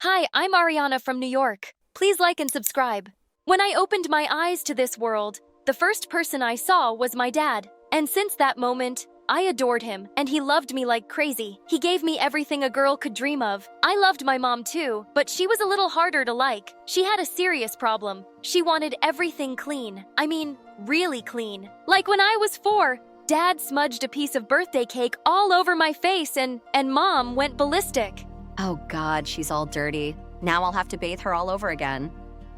Hi, I'm Ariana from New York. Please like and subscribe. When I opened my eyes to this world, the first person I saw was my dad. And since that moment, I adored him, and he loved me like crazy. He gave me everything a girl could dream of. I loved my mom too, but she was a little harder to like. She had a serious problem. She wanted everything clean. I mean, really clean. Like when I was 4, Dad smudged a piece of birthday cake all over my face and Mom went ballistic. Oh God, she's all dirty. Now I'll have to bathe her all over again.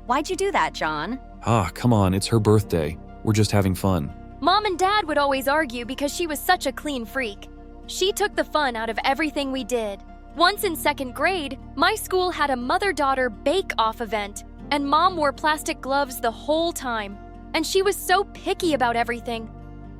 Why'd you do that, John? Come on, it's her birthday. We're just having fun. Mom and Dad would always argue because she was such a clean freak. She took the fun out of everything we did. Once in 2nd grade, my school had a mother-daughter bake-off event, and Mom wore plastic gloves the whole time. And she was so picky about everything.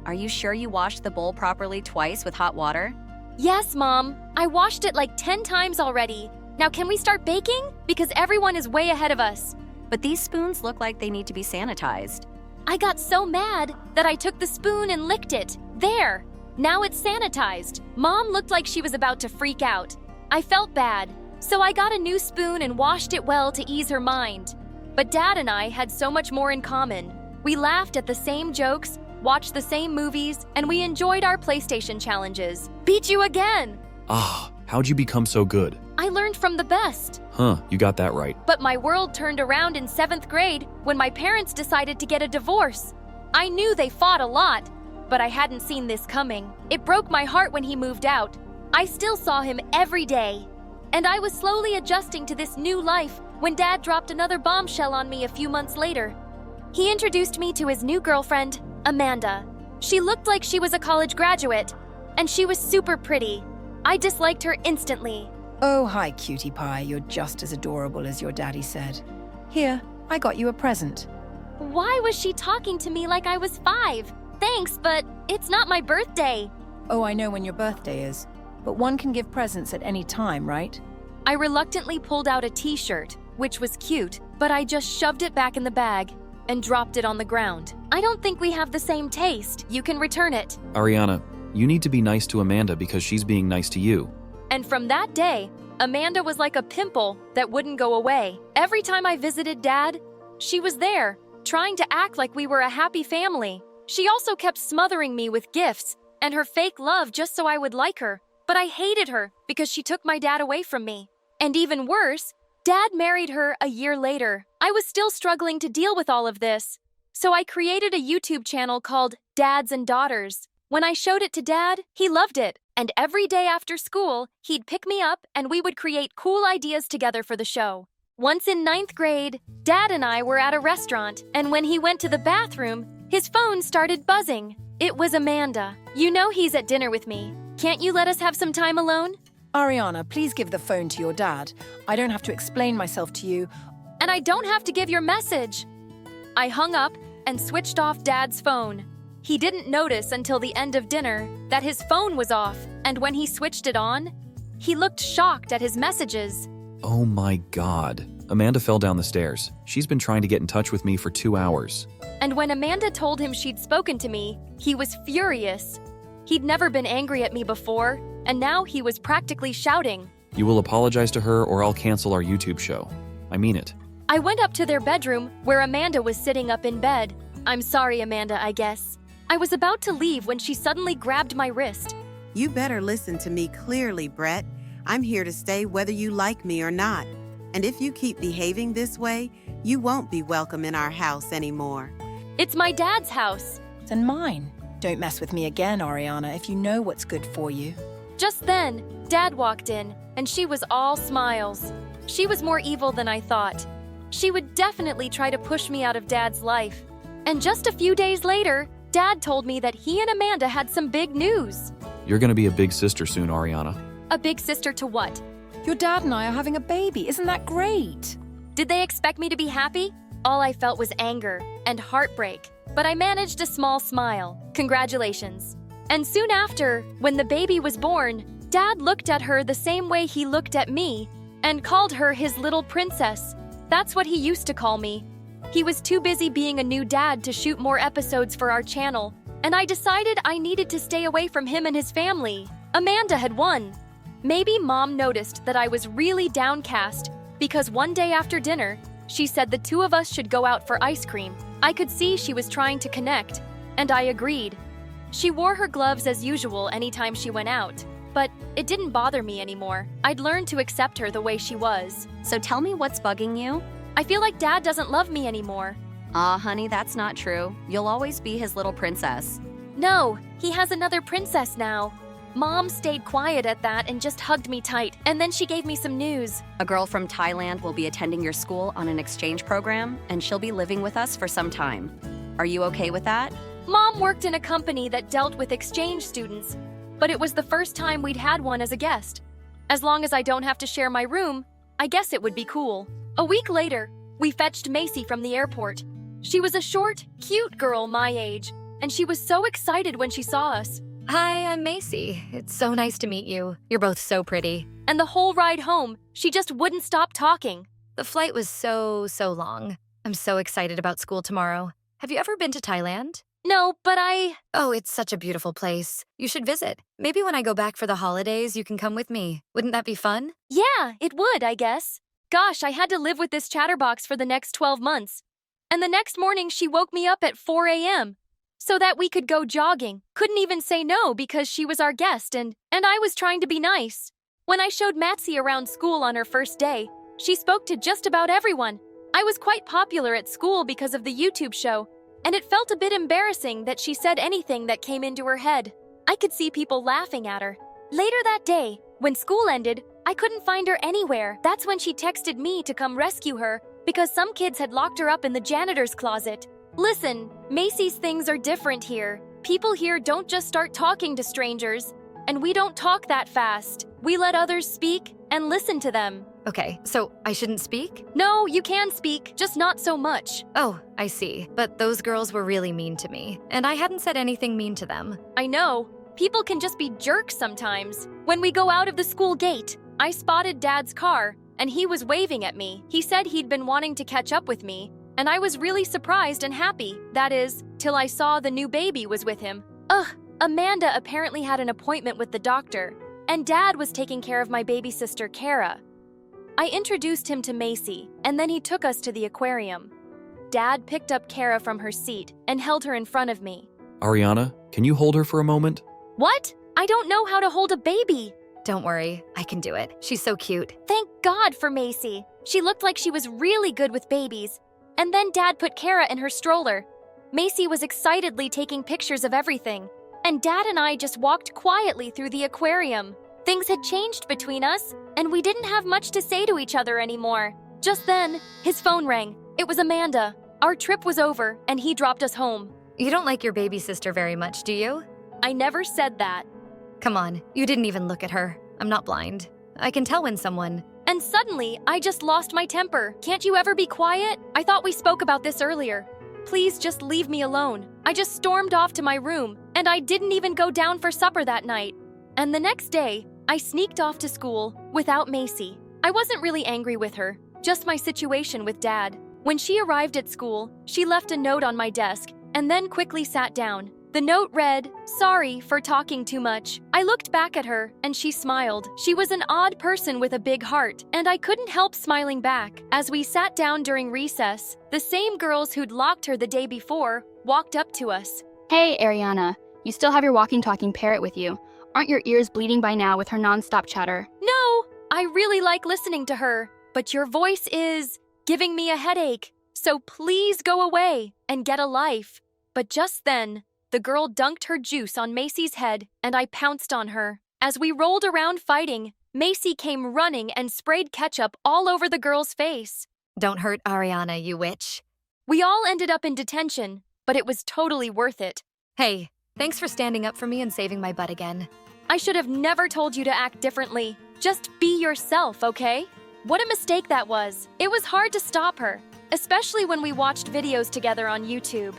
Are you sure you washed the bowl properly twice with hot water? Yes, Mom. I washed it like 10 times already. Now can we start baking? Because everyone is way ahead of us. But these spoons look like they need to be sanitized. I got so mad that I took the spoon and licked it. There! Now it's sanitized. Mom looked like she was about to freak out. I felt bad, so I got a new spoon and washed it well to ease her mind. But Dad and I had so much more in common. We laughed at the same jokes, watched the same movies, and we enjoyed our PlayStation challenges. Beat you again! How'd you become so good? I learned from the best. You got that right. But my world turned around in 7th grade when my parents decided to get a divorce. I knew they fought a lot, but I hadn't seen this coming. It broke my heart when he moved out. I still saw him every day. And I was slowly adjusting to this new life when Dad dropped another bombshell on me a few months later. He introduced me to his new girlfriend, Amanda. She looked like she was a college graduate, and she was super pretty. I disliked her instantly. Oh, hi, cutie pie. You're just as adorable as your daddy said. Here, I got you a present. Why was she talking to me like I was 5? Thanks, but it's not my birthday. Oh, I know when your birthday is, but one can give presents at any time, right? I reluctantly pulled out a t-shirt, which was cute, but I just shoved it back in the bag and dropped it on the ground. I don't think we have the same taste. You can return it. Ariana, you need to be nice to Amanda because she's being nice to you. And from that day, Amanda was like a pimple that wouldn't go away. Every time I visited Dad, she was there, trying to act like we were a happy family. She also kept smothering me with gifts and her fake love just so I would like her. But I hated her because she took my dad away from me. And even worse, Dad married her a year later. I was still struggling to deal with all of this. So I created a YouTube channel called Dads and Daughters. When I showed it to Dad, he loved it. And every day after school, he'd pick me up and we would create cool ideas together for the show. Once in 9th grade, Dad and I were at a restaurant, and when he went to the bathroom, his phone started buzzing. It was Amanda. You know he's at dinner with me. Can't you let us have some time alone? Ariana, please give the phone to your dad. I don't have to explain myself to you. And I don't have to give your message. I hung up and switched off Dad's phone. He didn't notice until the end of dinner that his phone was off, and when he switched it on, he looked shocked at his messages. Oh my God. Amanda fell down the stairs. She's been trying to get in touch with me for 2 hours. And when Amanda told him she'd spoken to me, he was furious. He'd never been angry at me before, and now he was practically shouting. You will apologize to her or I'll cancel our YouTube show. I mean it. I went up to their bedroom where Amanda was sitting up in bed. I'm sorry, Amanda, I guess. I was about to leave when she suddenly grabbed my wrist. You better listen to me clearly, Brett. I'm here to stay whether you like me or not. And if you keep behaving this way, you won't be welcome in our house anymore. It's my dad's house. And mine. Don't mess with me again, Ariana, if you know what's good for you. Just then, Dad walked in, and she was all smiles. She was more evil than I thought. She would definitely try to push me out of Dad's life. And just a few days later, Dad told me that he and Amanda had some big news. You're gonna be a big sister soon, Ariana. A big sister to what? Your dad and I are having a baby. Isn't that great? Did they expect me to be happy? All I felt was anger and heartbreak, but I managed a small smile. Congratulations. And soon after, when the baby was born, Dad looked at her the same way he looked at me and called her his little princess. That's what he used to call me. He was too busy being a new dad to shoot more episodes for our channel, and I decided I needed to stay away from him and his family. Amanda had won. Maybe Mom noticed that I was really downcast because one day after dinner, she said the two of us should go out for ice cream. I could see she was trying to connect, and I agreed. She wore her gloves as usual anytime she went out, but it didn't bother me anymore. I'd learned to accept her the way she was. So tell me what's bugging you? I feel like Dad doesn't love me anymore. Honey, that's not true. You'll always be his little princess. No, he has another princess now. Mom stayed quiet at that and just hugged me tight, and then she gave me some news. A girl from Thailand will be attending your school on an exchange program, and she'll be living with us for some time. Are you okay with that? Mom worked in a company that dealt with exchange students, but it was the first time we'd had one as a guest. As long as I don't have to share my room, I guess it would be cool. A week later, we fetched Macy from the airport. She was a short, cute girl my age, and she was so excited when she saw us. Hi, I'm Macy. It's so nice to meet you. You're both so pretty. And the whole ride home, she just wouldn't stop talking. The flight was so long. I'm so excited about school tomorrow. Have you ever been to Thailand? No, but Oh, it's such a beautiful place. You should visit. Maybe when I go back for the holidays, you can come with me. Wouldn't that be fun? Yeah, it would, I guess. Gosh, I had to live with this chatterbox for the next 12 months. And the next morning, she woke me up at 4 a.m. so that we could go jogging. Couldn't even say no because she was our guest and I was trying to be nice. When I showed Matsy around school on her first day, she spoke to just about everyone. I was quite popular at school because of the YouTube show, and it felt a bit embarrassing that she said anything that came into her head. I could see people laughing at her. Later that day, when school ended, I couldn't find her anywhere. That's when she texted me to come rescue her because some kids had locked her up in the janitor's closet. Listen, Macy's things are different here. People here don't just start talking to strangers, and we don't talk that fast. We let others speak and listen to them. Okay, so I shouldn't speak? No, you can speak, just not so much. Oh, I see. But those girls were really mean to me, and I hadn't said anything mean to them. I know. People can just be jerks sometimes. When we go out of the school gate, I spotted Dad's car, and he was waving at me. He said he'd been wanting to catch up with me, and I was really surprised and happy. That is, till I saw the new baby was with him. Amanda apparently had an appointment with the doctor, and Dad was taking care of my baby sister, Kara. I introduced him to Macy, and then he took us to the aquarium. Dad picked up Kara from her seat and held her in front of me. Ariana, can you hold her for a moment? What? I don't know how to hold a baby. Don't worry, I can do it. She's so cute. Thank God for Macy. She looked like she was really good with babies. And then Dad put Kara in her stroller. Macy was excitedly taking pictures of everything, and Dad and I just walked quietly through the aquarium. Things had changed between us, and we didn't have much to say to each other anymore. Just then, his phone rang. It was Amanda. Our trip was over, and he dropped us home. You don't like your baby sister very much, do you? I never said that. Come on, you didn't even look at her. I'm not blind. I can tell when someone... And suddenly, I just lost my temper. Can't you ever be quiet? I thought we spoke about this earlier. Please just leave me alone. I just stormed off to my room, and I didn't even go down for supper that night. And the next day, I sneaked off to school without Macy. I wasn't really angry with her, just my situation with Dad. When she arrived at school, she left a note on my desk and then quickly sat down. The note read, "Sorry for talking too much." I looked back at her, and she smiled. She was an odd person with a big heart, and I couldn't help smiling back. As we sat down during recess, the same girls who'd locked her the day before walked up to us. Hey, Ariana. You still have your walking-talking parrot with you. Aren't your ears bleeding by now with her non-stop chatter? No, I really like listening to her, but your voice is giving me a headache. So please go away and get a life. But just then, the girl dunked her juice on Macy's head, and I pounced on her. As we rolled around fighting, Macy came running and sprayed ketchup all over the girl's face. Don't hurt Ariana, you witch. We all ended up in detention, but it was totally worth it. Hey, thanks for standing up for me and saving my butt again. I should have never told you to act differently. Just be yourself, okay? What a mistake that was. It was hard to stop her, especially when we watched videos together on YouTube.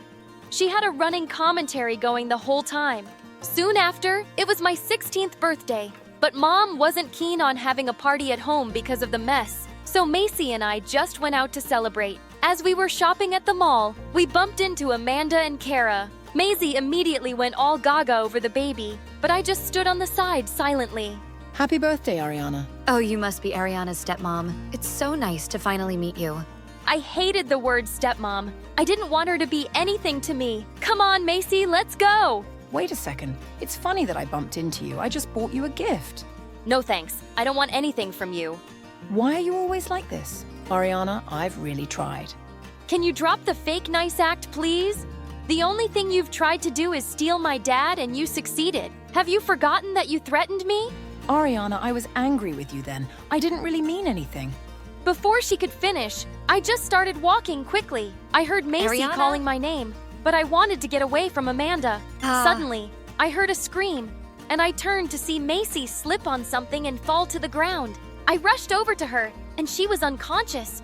She had a running commentary going the whole time. Soon after, it was my 16th birthday, but Mom wasn't keen on having a party at home because of the mess, so Macy and I just went out to celebrate. As we were shopping at the mall, we bumped into Amanda and Kara. Maisie immediately went all gaga over the baby, but I just stood on the side silently. Happy birthday, Ariana. Oh, you must be Ariana's stepmom. It's so nice to finally meet you. I hated the word stepmom. I didn't want her to be anything to me. Come on, Macy, let's go. Wait a second. It's funny that I bumped into you. I just bought you a gift. No thanks. I don't want anything from you. Why are you always like this? Ariana, I've really tried. Can you drop the fake nice act, please? The only thing you've tried to do is steal my dad and you succeeded. Have you forgotten that you threatened me? Ariana, I was angry with you then. I didn't really mean anything. Before she could finish, I just started walking quickly. I heard Macy Ariana? calling my name, but I wanted to get away from Amanda. Suddenly, I heard a scream, and I turned to see Macy slip on something and fall to the ground. I rushed over to her, and she was unconscious.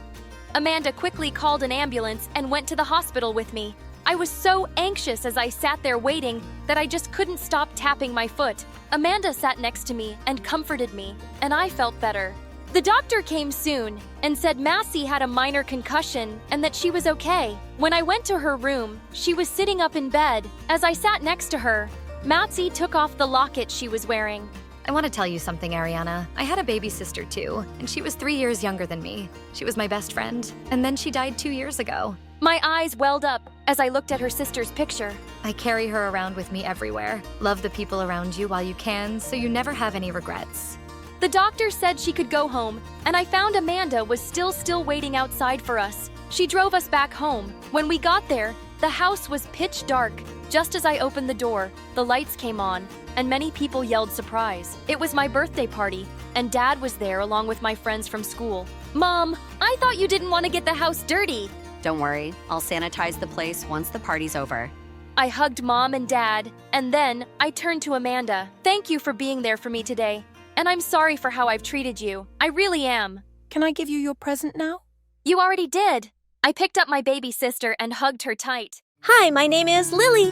Amanda quickly called an ambulance and went to the hospital with me. I was so anxious as I sat there waiting that I just couldn't stop tapping my foot. Amanda sat next to me and comforted me, and I felt better. The doctor came soon and said Massey had a minor concussion and that she was okay. When I went to her room, she was sitting up in bed. As I sat next to her, Matsy took off the locket she was wearing. I want to tell you something, Ariana. I had a baby sister too, and she was 3 years younger than me. She was my best friend, and then she died 2 years ago. My eyes welled up as I looked at her sister's picture. I carry her around with me everywhere. Love the people around you while you can, so you never have any regrets. The doctor said she could go home, and I found Amanda was still waiting outside for us. She drove us back home. When we got there, the house was pitch dark. Just as I opened the door, the lights came on, and many people yelled surprise. It was my birthday party, and Dad was there along with my friends from school. Mom, I thought you didn't want to get the house dirty. Don't worry, I'll sanitize the place once the party's over. I hugged Mom and Dad, and then I turned to Amanda. Thank you for being there for me today. And I'm sorry for how I've treated you. I really am. Can I give you your present now? You already did. I picked up my baby sister and hugged her tight. Hi, my name is Lily.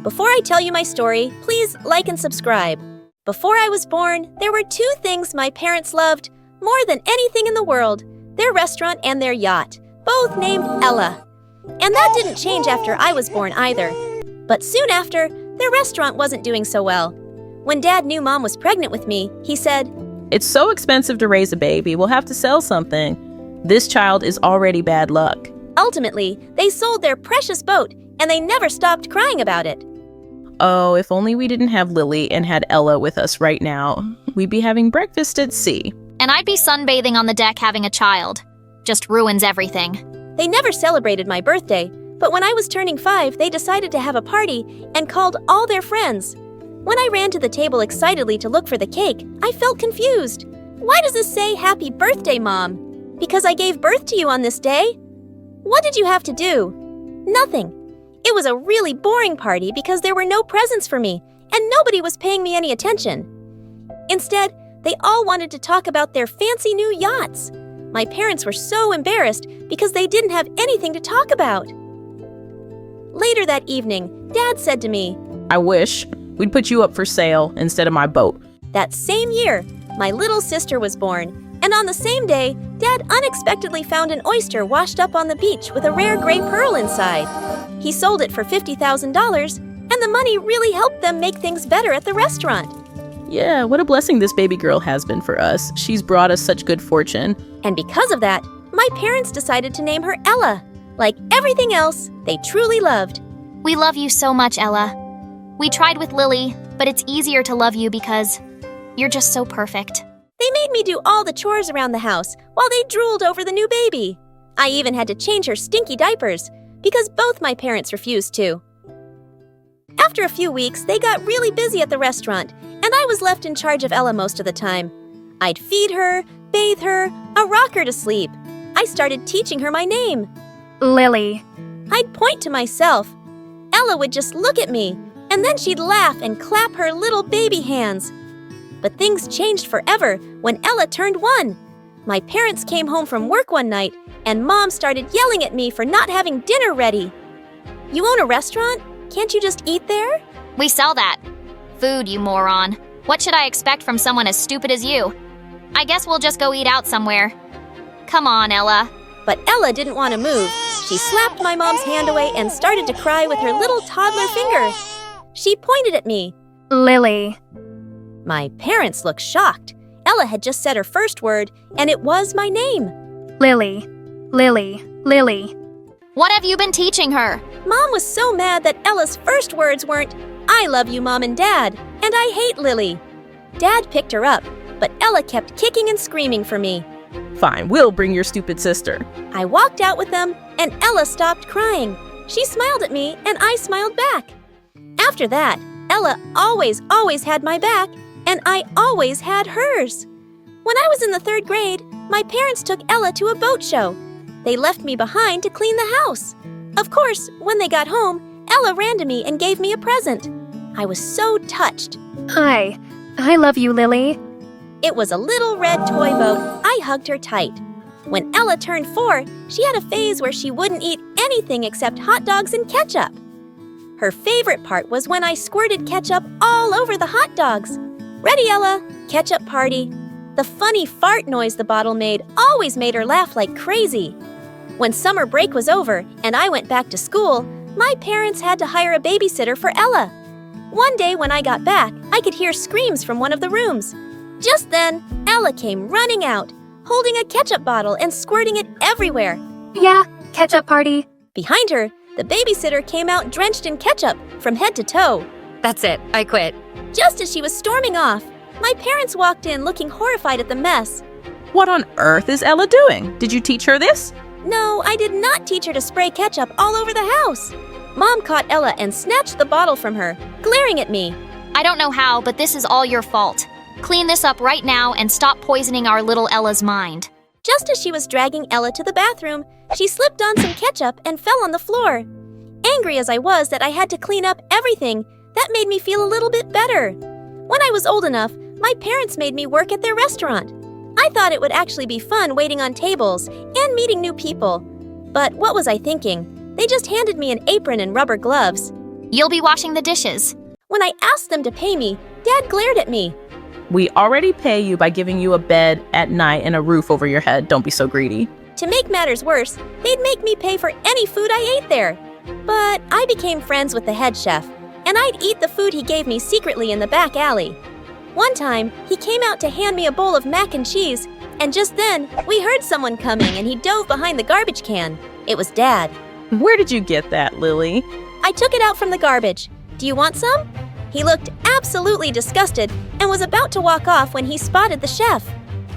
Before I tell you my story, please like and subscribe. Before I was born, there were 2 things my parents loved more than anything in the world: their restaurant and their yacht, both named Ella. And that didn't change after I was born either. But soon after, their restaurant wasn't doing so well. When Dad knew Mom was pregnant with me, he said, "It's so expensive to raise a baby, we'll have to sell something. This child is already bad luck." Ultimately, they sold their precious boat, and they never stopped crying about it. Oh, if only we didn't have Lily and had Ella with us right now. We'd be having breakfast at sea. And I'd be sunbathing on the deck having a child. Just ruins everything. They never celebrated my birthday, but when I was turning 5, they decided to have a party and called all their friends. When I ran to the table excitedly to look for the cake, I felt confused. Why does this say Happy Birthday, Mom? Because I gave birth to you on this day? What did you have to do? Nothing. It was a really boring party because there were no presents for me, and nobody was paying me any attention. Instead, they all wanted to talk about their fancy new yachts. My parents were so embarrassed because they didn't have anything to talk about. Later that evening, Dad said to me, "I wish we'd put you up for sale instead of my boat." That same year, my little sister was born, and on the same day, Dad unexpectedly found an oyster washed up on the beach with a rare gray pearl inside. He sold it for $50,000, and the money really helped them make things better at the restaurant. Yeah, what a blessing this baby girl has been for us. She's brought us such good fortune. And because of that, my parents decided to name her Ella. Like everything else, they truly loved. We love you so much, Ella. We tried with Lily, but it's easier to love you because you're just so perfect. They made me do all the chores around the house while they drooled over the new baby. I even had to change her stinky diapers because both my parents refused to. After a few weeks, they got really busy at the restaurant, and I was left in charge of Ella most of the time. I'd feed her, bathe her, rock her to sleep. I started teaching her my name. Lily. I'd point to myself. Ella would just look at me, and then she'd laugh and clap her little baby hands. But things changed forever when Ella turned 1. My parents came home from work one night, and Mom started yelling at me for not having dinner ready. You own a restaurant? Can't you just eat there? We sell that. Food, you moron. What should I expect from someone as stupid as you? I guess we'll just go eat out somewhere. Come on, Ella. But Ella didn't want to move. She slapped my mom's hand away and started to cry with her little toddler finger. She pointed at me. Lily. My parents looked shocked. Ella had just said her first word, and it was my name. Lily. Lily. Lily. What have you been teaching her? Mom was so mad that Ella's first words weren't, "I love you, Mom and Dad, and I hate Lily." Dad picked her up, but Ella kept kicking and screaming for me. Fine, we'll bring your stupid sister. I walked out with them, and Ella stopped crying. She smiled at me, and I smiled back. After that, Ella always had my back, and I always had hers. When I was in the 3rd grade, my parents took Ella to a boat show. They left me behind to clean the house. Of course, when they got home, Ella ran to me and gave me a present. I was so touched. Hi. I love you, Lily. It was a little red toy boat. I hugged her tight. When Ella turned 4, she had a phase where she wouldn't eat anything except hot dogs and ketchup. Her favorite part was when I squirted ketchup all over the hot dogs. Ready, Ella? Ketchup party. The funny fart noise the bottle made always made her laugh like crazy. When summer break was over and I went back to school, my parents had to hire a babysitter for Ella. One day when I got back, I could hear screams from one of the rooms. Just then, Ella came running out, holding a ketchup bottle and squirting it everywhere. Yeah, ketchup party. Behind her, the babysitter came out drenched in ketchup from head to toe. That's it. I quit. Just as she was storming off, my parents walked in looking horrified at the mess. What on earth is Ella doing? Did you teach her this? No, I did not teach her to spray ketchup all over the house. Mom caught Ella and snatched the bottle from her, glaring at me. I don't know how, but this is all your fault. Clean this up right now and stop poisoning our little Ella's mind. Just as she was dragging Ella to the bathroom, she slipped on some ketchup and fell on the floor. Angry as I was that I had to clean up everything, that made me feel a little bit better. When I was old enough, my parents made me work at their restaurant. I thought it would actually be fun waiting on tables and meeting new people. But what was I thinking? They just handed me an apron and rubber gloves. You'll be washing the dishes. When I asked them to pay me, Dad glared at me. We already pay you by giving you a bed at night and a roof over your head. Don't be so greedy. To make matters worse, they'd make me pay for any food I ate there. But I became friends with the head chef, and I'd eat the food he gave me secretly in the back alley. One time, he came out to hand me a bowl of mac and cheese, and just then, we heard someone coming and he dove behind the garbage can. It was Dad. Where did you get that, Lily? I took it out from the garbage. Do you want some? He looked absolutely disgusted and was about to walk off when he spotted the chef.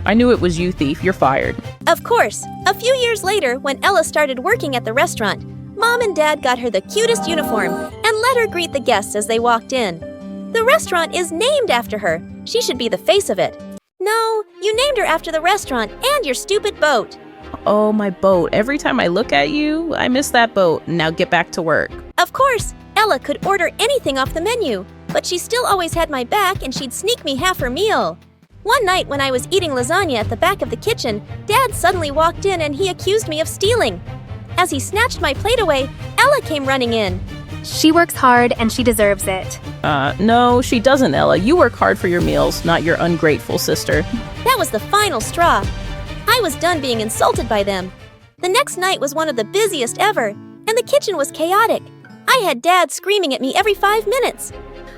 I knew it was you, thief. You're fired. Of course, a few years later, when Ella started working at the restaurant, Mom and Dad got her the cutest uniform and let her greet the guests as they walked in. The restaurant is named after her. She should be the face of it. No, you named her after the restaurant and your stupid boat. Oh, my boat. Every time I look at you, I miss that boat. Now get back to work. Of course, Ella could order anything off the menu, but she still always had my back and she'd sneak me half her meal. One night when I was eating lasagna at the back of the kitchen, Dad suddenly walked in and he accused me of stealing. As he snatched my plate away, Ella came running in. She works hard and she deserves it. No, she doesn't, Ella. You work hard for your meals, not your ungrateful sister. That was the final straw. I was done being insulted by them. The next night was one of the busiest ever, and the kitchen was chaotic. I had Dad screaming at me every 5 minutes.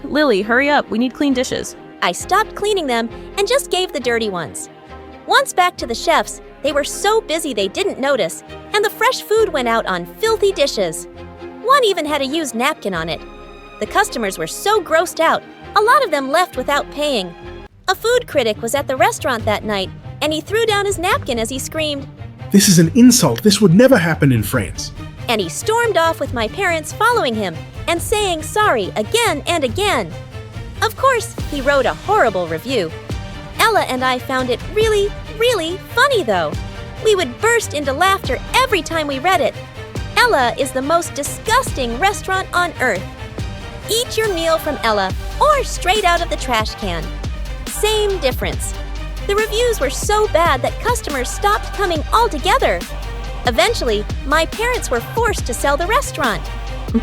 Lily, hurry up. We need clean dishes. I stopped cleaning them and just gave the dirty ones. Once back to the chefs, they were so busy they didn't notice, and the fresh food went out on filthy dishes. One even had a used napkin on it. The customers were so grossed out, a lot of them left without paying. A food critic was at the restaurant that night, and he threw down his napkin as he screamed, "This is an insult. This would never happen in France." And he stormed off with my parents following him and saying sorry again and again. Of course, he wrote a horrible review. Ella and I found it really, really funny though. We would burst into laughter every time we read it. Ella is the most disgusting restaurant on earth. Eat your meal from Ella or straight out of the trash can. Same difference. The reviews were so bad that customers stopped coming altogether. Eventually, my parents were forced to sell the restaurant.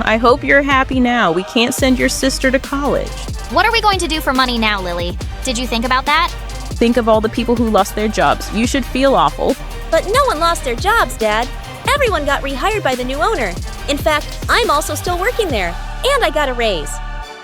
I hope you're happy now. We can't send your sister to college. What are we going to do for money now, Lily? Did you think about that? Think of all the people who lost their jobs. You should feel awful. But no one lost their jobs, Dad. Everyone got rehired by the new owner. In fact, I'm also still working there, and I got a raise.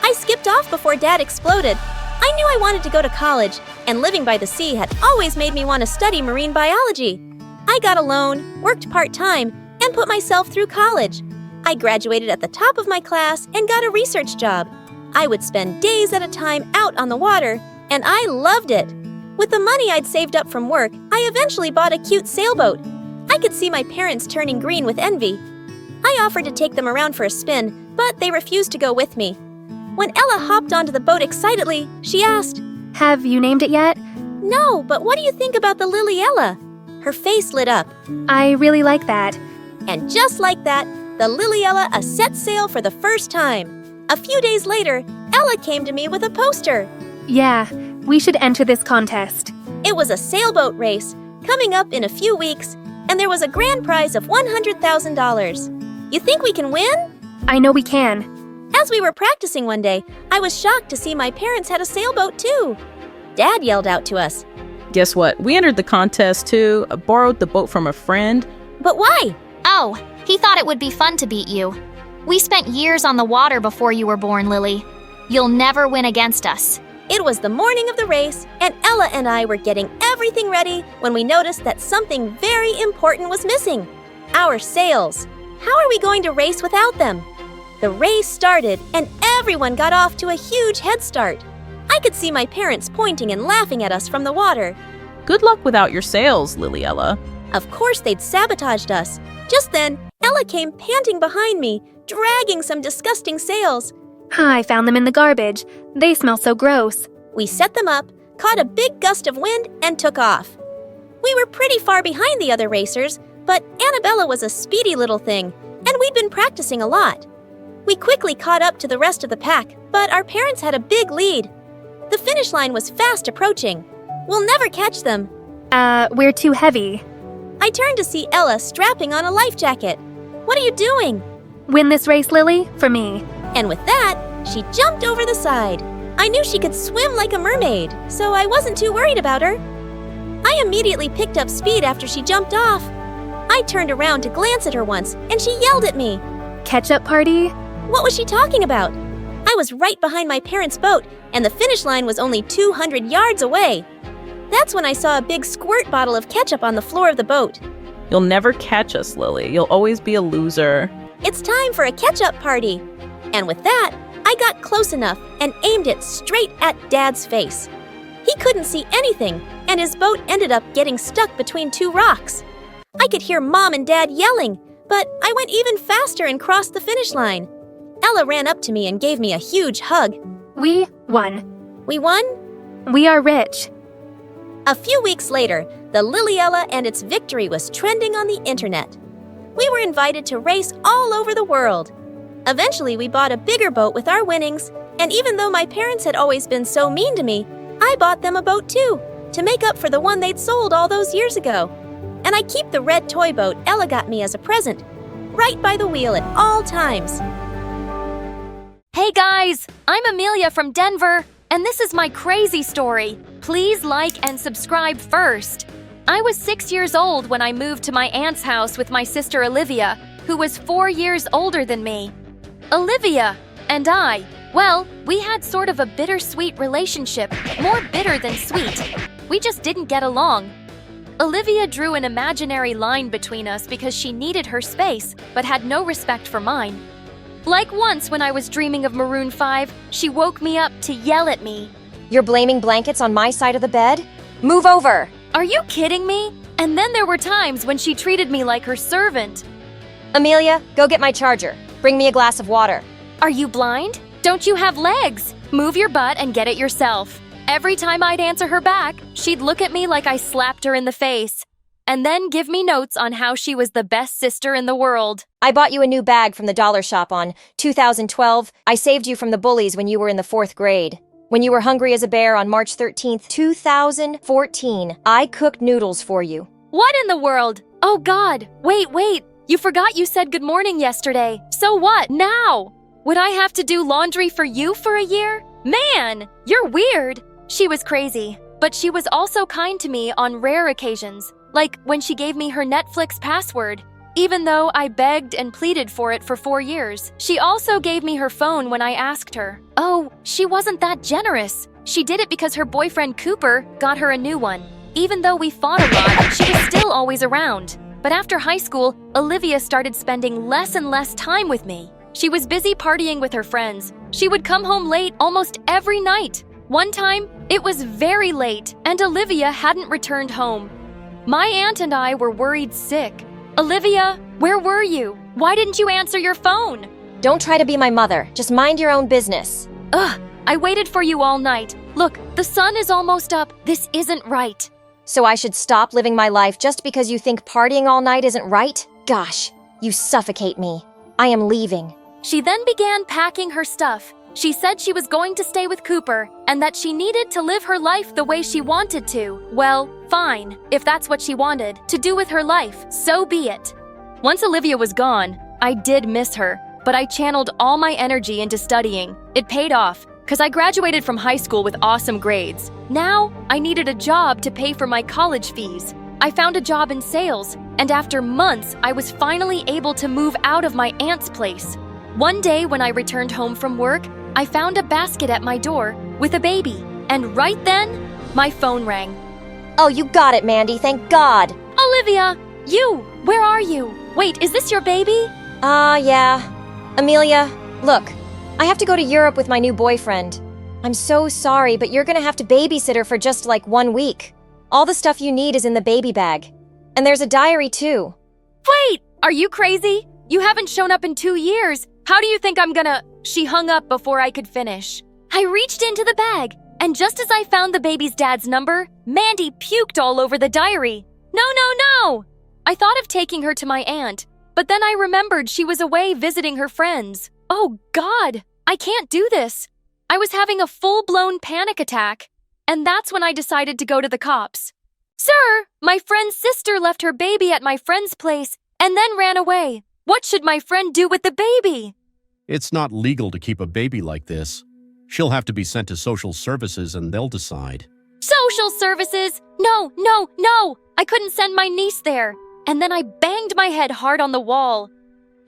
I skipped off before Dad exploded. I knew I wanted to go to college, and living by the sea had always made me want to study marine biology. I got a loan, worked part-time, and put myself through college. I graduated at the top of my class and got a research job. I would spend days at a time out on the water, and I loved it. With the money I'd saved up from work, I eventually bought a cute sailboat. I could see my parents turning green with envy. I offered to take them around for a spin, but they refused to go with me. When Ella hopped onto the boat excitedly, she asked, Have you named it yet? No, but what do you think about the Lily Ella? Her face lit up. I really like that. And just like that, the Lily Ella set sail for the first time. A few days later, Ella came to me with a poster. Yeah, we should enter this contest. It was a sailboat race, coming up in a few weeks, and there was a grand prize of $100,000. You think we can win? I know we can. As we were practicing one day, I was shocked to see my parents had a sailboat too. Dad yelled out to us. Guess what? We entered the contest too, borrowed the boat from a friend. But why? Oh, he thought it would be fun to beat you. We spent years on the water before you were born, Lily. You'll never win against us. It was the morning of the race, and Ella and I were getting everything ready when we noticed that something very important was missing. Our sails. How are we going to race without them? The race started, and everyone got off to a huge head start. I could see my parents pointing and laughing at us from the water. Good luck without your sails, Lily Ella. Of course they'd sabotaged us. Just then, Ella came panting behind me, dragging some disgusting sails. I found them in the garbage. They smell so gross. We set them up, caught a big gust of wind, and took off. We were pretty far behind the other racers, but Annabella was a speedy little thing, and we'd been practicing a lot. We quickly caught up to the rest of the pack, but our parents had a big lead. The finish line was fast approaching. We'll never catch them. We're too heavy. I turned to see Ella strapping on a life jacket. What are you doing? Win this race, Lily, for me. And with that, she jumped over the side. I knew she could swim like a mermaid, so I wasn't too worried about her. I immediately picked up speed after she jumped off. I turned around to glance at her once, and she yelled at me. Ketchup party? What was she talking about? I was right behind my parents' boat, and the finish line was only 200 yards away. That's when I saw a big squirt bottle of ketchup on the floor of the boat. You'll never catch us, Lily. You'll always be a loser. It's time for a ketchup party. And with that, I got close enough and aimed it straight at Dad's face. He couldn't see anything, and his boat ended up getting stuck between two rocks. I could hear Mom and Dad yelling, but I went even faster and crossed the finish line. Ella ran up to me and gave me a huge hug. We won. We won? We are rich. A few weeks later, the Lily Ella and its victory was trending on the internet. We were invited to race all over the world. Eventually, we bought a bigger boat with our winnings, and even though my parents had always been so mean to me, I bought them a boat too, to make up for the one they'd sold all those years ago. And I keep the red toy boat Ella got me as a present, right by the wheel at all times. Hey guys, I'm Amelia from Denver, and this is my crazy story. Please like and subscribe first. I was 6 years old when I moved to my aunt's house with my sister Olivia, who was 4 years older than me. Olivia and I, well, we had sort of a bittersweet relationship, more bitter than sweet. We just didn't get along. Olivia drew an imaginary line between us because she needed her space, but had no respect for mine. Like once when I was dreaming of Maroon 5, she woke me up to yell at me. You're blaming blankets on my side of the bed? Move over! Are you kidding me? And then there were times when she treated me like her servant. Amelia, go get my charger. Bring me a glass of water. Are you blind? Don't you have legs? Move your butt and get it yourself. Every time I'd answer her back, she'd look at me like I slapped her in the face, and then give me notes on how she was the best sister in the world. I bought you a new bag from the dollar shop on 2012. I saved you from the bullies when you were in the 4th grade. When you were hungry as a bear on March 13th, 2014, I cooked noodles for you. What in the world? Oh God, wait. You forgot you said good morning yesterday. So what now? Would I have to do laundry for you for a year? Man, you're weird. She was crazy, but she was also kind to me on rare occasions, like when she gave me her Netflix password. even though I begged and pleaded for it for 4 years. She also gave me her phone when I asked her. Oh, she wasn't that generous. She did it because her boyfriend Cooper got her a new one. Even though we fought a lot, she was still always around. But after high school, Olivia started spending less and less time with me. She was busy partying with her friends. She would come home late almost every night. One time, it was very late, and Olivia hadn't returned home. My aunt and I were worried sick. Olivia, where were you? Why didn't you answer your phone? Don't try to be my mother. Just mind your own business. Ugh, I waited for you all night. Look, the sun is almost up. This isn't right. So I should stop living my life just because you think partying all night isn't right? Gosh, you suffocate me. I am leaving. She then began packing her stuff. She said she was going to stay with Cooper and that she needed to live her life the way she wanted to. Well, fine. If that's what she wanted to do with her life, so be it. Once Olivia was gone, I did miss her, but I channeled all my energy into studying. It paid off, because I graduated from high school with awesome grades. Now, I needed a job to pay for my college fees. I found a job in sales, and after months, I was finally able to move out of my aunt's place. One day when I returned home from work, I found a basket at my door with a baby, and right then, my phone rang. Oh, you got it, Mandy, thank God. Olivia, where are you? Wait, is this your baby? Yeah. Amelia, look, I have to go to Europe with my new boyfriend. I'm so sorry, but you're gonna have to babysit her for just like 1 week. All the stuff you need is in the baby bag. And there's a diary too. Wait, are you crazy? You haven't shown up in 2 years. How do you think I'm gonna... She hung up before I could finish. I reached into the bag, and just as I found the baby's dad's number, Mandy puked all over the diary. No! I thought of taking her to my aunt, but then I remembered she was away visiting her friends. Oh God, I can't do this. I was having a full-blown panic attack, and that's when I decided to go to the cops. Sir, my friend's sister left her baby at my friend's place and then ran away. What should my friend do with the baby? It's not legal to keep a baby like this. She'll have to be sent to social services and they'll decide. Social services? No! I couldn't send my niece there. And then I banged my head hard on the wall.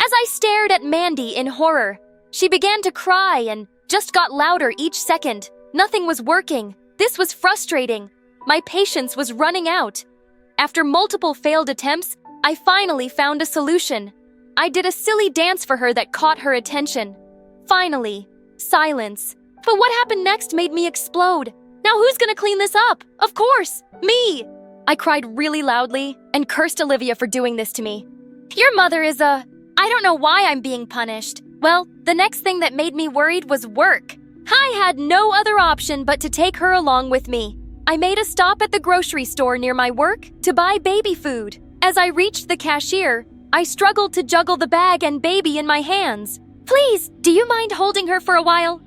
As I stared at Mandy in horror, she began to cry and just got louder each second. Nothing was working. This was frustrating. My patience was running out. After multiple failed attempts, I finally found a solution. I did a silly dance for her that caught her attention. Finally, silence. But what happened next made me explode. Now who's gonna clean this up? Of course, me! I cried really loudly and cursed Olivia for doing this to me. Your mother is I don't know why I'm being punished. Well, the next thing that made me worried was work. I had no other option but to take her along with me. I made a stop at the grocery store near my work to buy baby food. As I reached the cashier, I struggled to juggle the bag and baby in my hands. Please, do you mind holding her for a while?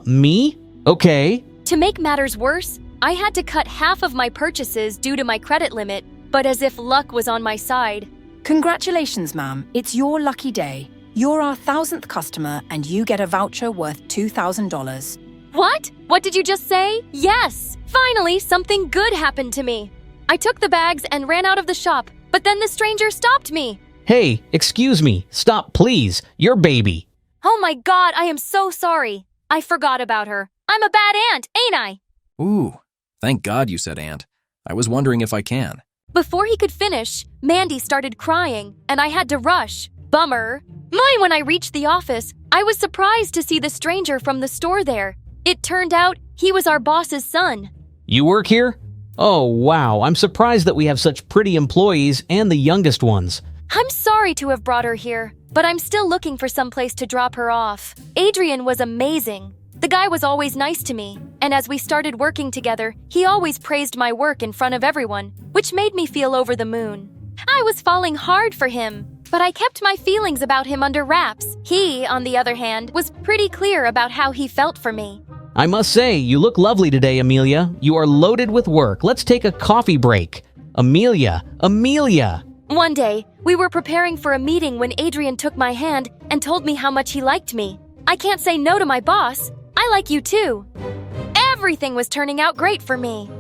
Me? Okay. To make matters worse, I had to cut half of my purchases due to my credit limit, but as if luck was on my side. Congratulations, ma'am. It's your lucky day. You're our 1,000th customer, and you get a voucher worth $2,000. What? What did you just say? Yes! Finally, something good happened to me. I took the bags and ran out of the shop, but then the stranger stopped me. Hey, excuse me. Stop, please. Your baby. Oh my God, I am so sorry. I forgot about her. I'm a bad aunt, ain't I? Ooh, thank God you said aunt. I was wondering if I can. Before he could finish, Mandy started crying, and I had to rush. Bummer. When I reached the office, I was surprised to see the stranger from the store there. It turned out he was our boss's son. You work here? Oh, wow. I'm surprised that we have such pretty employees and the youngest ones. I'm sorry to have brought her here, but I'm still looking for some place to drop her off. Adrian was amazing. The guy was always nice to me, and as we started working together, he always praised my work in front of everyone, which made me feel over the moon. I was falling hard for him, but I kept my feelings about him under wraps. He, on the other hand, was pretty clear about how he felt for me. I must say, you look lovely today, Amelia. You are loaded with work. Let's take a coffee break. Amelia! One day, we were preparing for a meeting when Adrian took my hand and told me how much he liked me. I can't say no to my boss. I like you too. Everything was turning out great for me.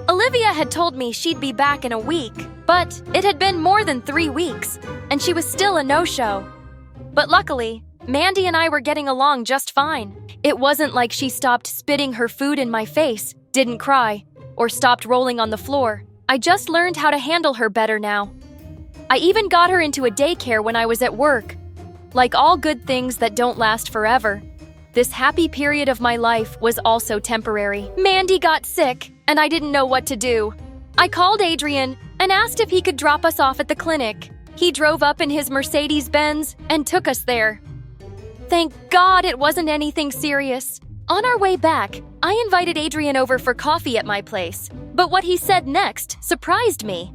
Olivia had told me she'd be back in a week, but it had been more than 3 weeks, and she was still a no-show. But luckily, Mandy and I were getting along just fine. It wasn't like she stopped spitting her food in my face, didn't cry, or stopped rolling on the floor. I just learned how to handle her better now. I even got her into a daycare when I was at work. Like all good things that don't last forever, this happy period of my life was also temporary. Mandy got sick, and I didn't know what to do. I called Adrian and asked if he could drop us off at the clinic. He drove up in his Mercedes-Benz and took us there. Thank God it wasn't anything serious. On our way back, I invited Adrian over for coffee at my place, but what he said next surprised me.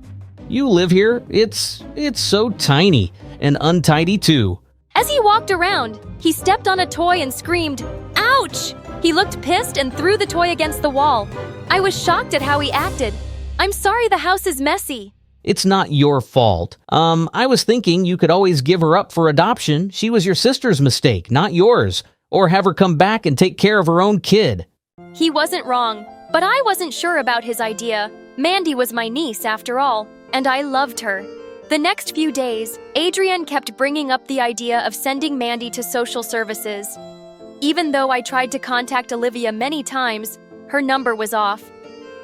You live here? It's so tiny, and untidy too. As he walked around, he stepped on a toy and screamed, "Ouch!" He looked pissed and threw the toy against the wall. I was shocked at how he acted. I'm sorry the house is messy. It's not your fault. I was thinking you could always give her up for adoption. She was your sister's mistake, not yours. Or have her come back and take care of her own kid. He wasn't wrong, but I wasn't sure about his idea. Mandy was my niece after all, and I loved her. The next few days, Adrian kept bringing up the idea of sending Mandy to social services. Even though I tried to contact Olivia many times, her number was off.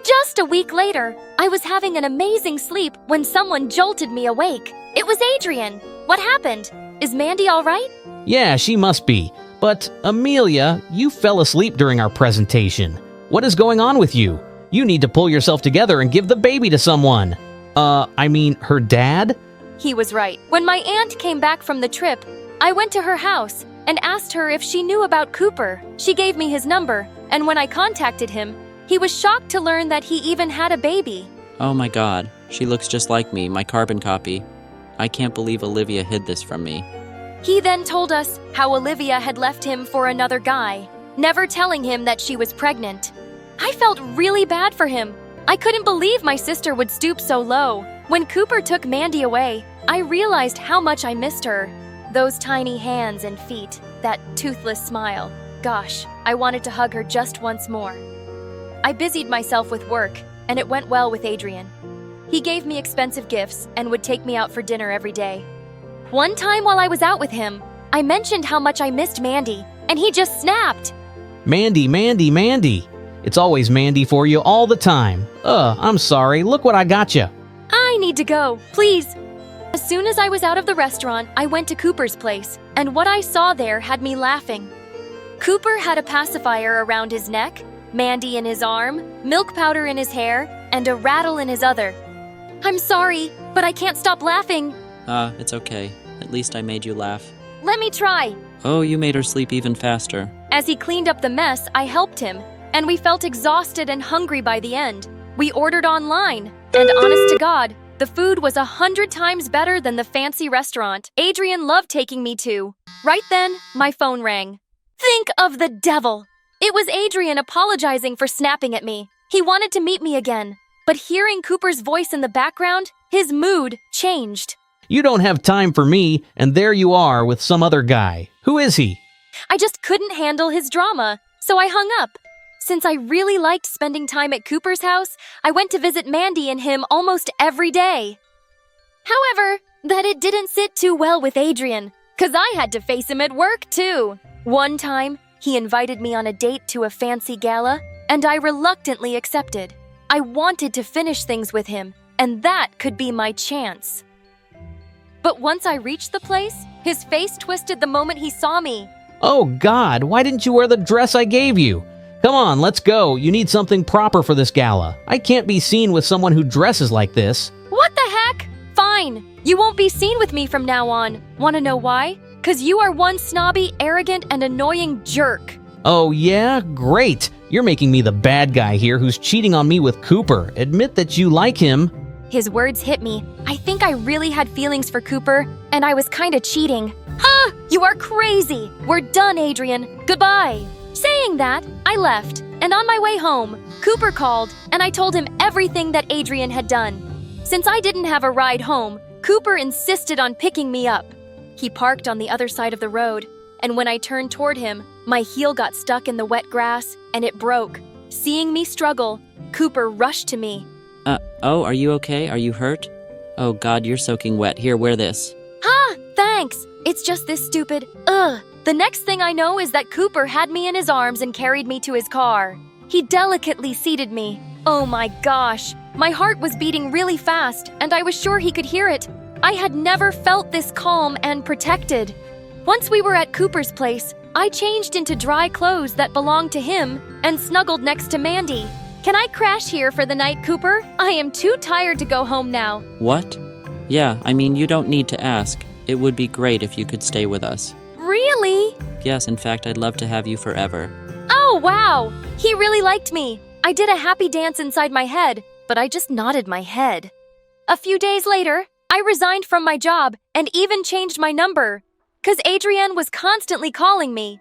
Just a week later, I was having an amazing sleep when someone jolted me awake. It was Adrian. What happened? Is Mandy all right? Yeah, she must be. But, Amelia, you fell asleep during our presentation. What is going on with you? You need to pull yourself together and give the baby to someone. Her dad? He was right. When my aunt came back from the trip, I went to her house and asked her if she knew about Cooper. She gave me his number, and when I contacted him, he was shocked to learn that he even had a baby. Oh my God, she looks just like me, my carbon copy. I can't believe Olivia hid this from me. He then told us how Olivia had left him for another guy, never telling him that she was pregnant. I felt really bad for him. I couldn't believe my sister would stoop so low. When Cooper took Mandy away, I realized how much I missed her. Those tiny hands and feet, that toothless smile. Gosh, I wanted to hug her just once more. I busied myself with work, and it went well with Adrian. He gave me expensive gifts and would take me out for dinner every day. One time while I was out with him, I mentioned how much I missed Mandy, and he just snapped. Mandy, Mandy, Mandy. It's always Mandy for you all the time. I'm sorry. Look what I got you. I need to go, please. As soon as I was out of the restaurant, I went to Cooper's place, and what I saw there had me laughing. Cooper had a pacifier around his neck, Mandy in his arm, milk powder in his hair, and a rattle in his other. I'm sorry, but I can't stop laughing. It's okay. At least I made you laugh. Let me try. Oh, you made her sleep even faster. As he cleaned up the mess, I helped him, and we felt exhausted and hungry by the end. We ordered online, and honest to God, the food was 100 times better than the fancy restaurant Adrian loved taking me to. Right then, my phone rang. Think of the devil! It was Adrian apologizing for snapping at me. He wanted to meet me again, but hearing Cooper's voice in the background, his mood changed. You don't have time for me, and there you are with some other guy. Who is he? I just couldn't handle his drama, so I hung up. Since I really liked spending time at Cooper's house, I went to visit Mandy and him almost every day. However, that it didn't sit too well with Adrian, 'cause I had to face him at work too. One time, he invited me on a date to a fancy gala, and I reluctantly accepted. I wanted to finish things with him, and that could be my chance. But once I reached the place, his face twisted the moment he saw me. Oh God, why didn't you wear the dress I gave you? Come on, let's go. You need something proper for this gala. I can't be seen with someone who dresses like this. What the heck? Fine. You won't be seen with me from now on. Want to know why? 'Cause you are one snobby, arrogant, and annoying jerk. Oh yeah? Great. You're making me the bad guy here who's cheating on me with Cooper. Admit that you like him. His words hit me. I think I really had feelings for Cooper, and I was kinda cheating. Ha! You are crazy! We're done, Adrian. Goodbye. Saying that, I left, and on my way home, Cooper called, and I told him everything that Adrian had done. Since I didn't have a ride home, Cooper insisted on picking me up. He parked on the other side of the road, and when I turned toward him, my heel got stuck in the wet grass, and it broke. Seeing me struggle, Cooper rushed to me. Oh, are you okay? Are you hurt? Oh God, you're soaking wet. Here, wear this. Ha! Thanks! It's just this stupid, ugh. The next thing I know is that Cooper had me in his arms and carried me to his car. He delicately seated me. Oh my gosh. My heart was beating really fast, and I was sure he could hear it. I had never felt this calm and protected. Once we were at Cooper's place, I changed into dry clothes that belonged to him and snuggled next to Mandy. Can I crash here for the night, Cooper? I am too tired to go home now. What? Yeah, I mean, you don't need to ask. It would be great if you could stay with us. Really? Yes, in fact, I'd love to have you forever. Oh, wow! He really liked me. I did a happy dance inside my head, but I just nodded my head. A few days later, I resigned from my job and even changed my number, 'cause Adrienne was constantly calling me.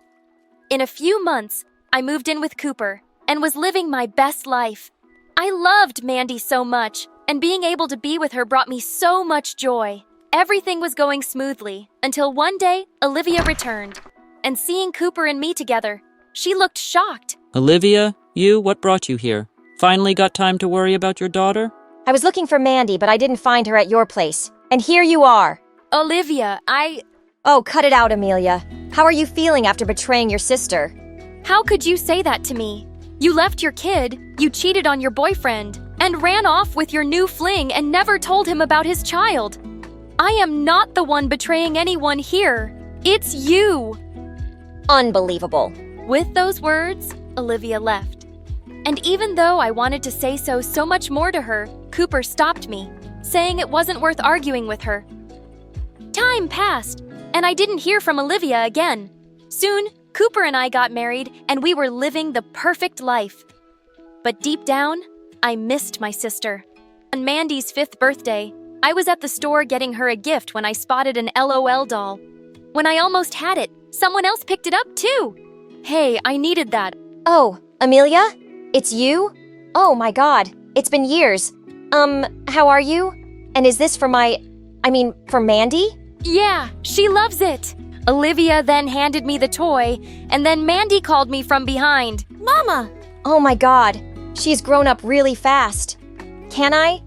In a few months, I moved in with Cooper and was living my best life. I loved Mandy so much, and being able to be with her brought me so much joy. Everything was going smoothly until one day, Olivia returned. And seeing Cooper and me together, she looked shocked. Olivia, what brought you here? Finally got time to worry about your daughter? I was looking for Mandy, but I didn't find her at your place. And here you are. Olivia, Oh, cut it out, Amelia. How are you feeling after betraying your sister? How could you say that to me? You left your kid, you cheated on your boyfriend, and ran off with your new fling and never told him about his child. I am not the one betraying anyone here. It's you. Unbelievable. With those words, Olivia left. And even though I wanted to say so much more to her, Cooper stopped me, saying it wasn't worth arguing with her. Time passed, and I didn't hear from Olivia again. Soon, Cooper and I got married, and we were living the perfect life. But deep down, I missed my sister. On Mandy's 5th birthday, I was at the store getting her a gift when I spotted an LOL doll. When I almost had it, someone else picked it up too. Hey, I needed that. Oh, Amelia? It's you? Oh my God, it's been years. How are you? And is this for for Mandy? Yeah, she loves it. Olivia then handed me the toy, and then Mandy called me from behind. Mama! Oh my God, she's grown up really fast. Can I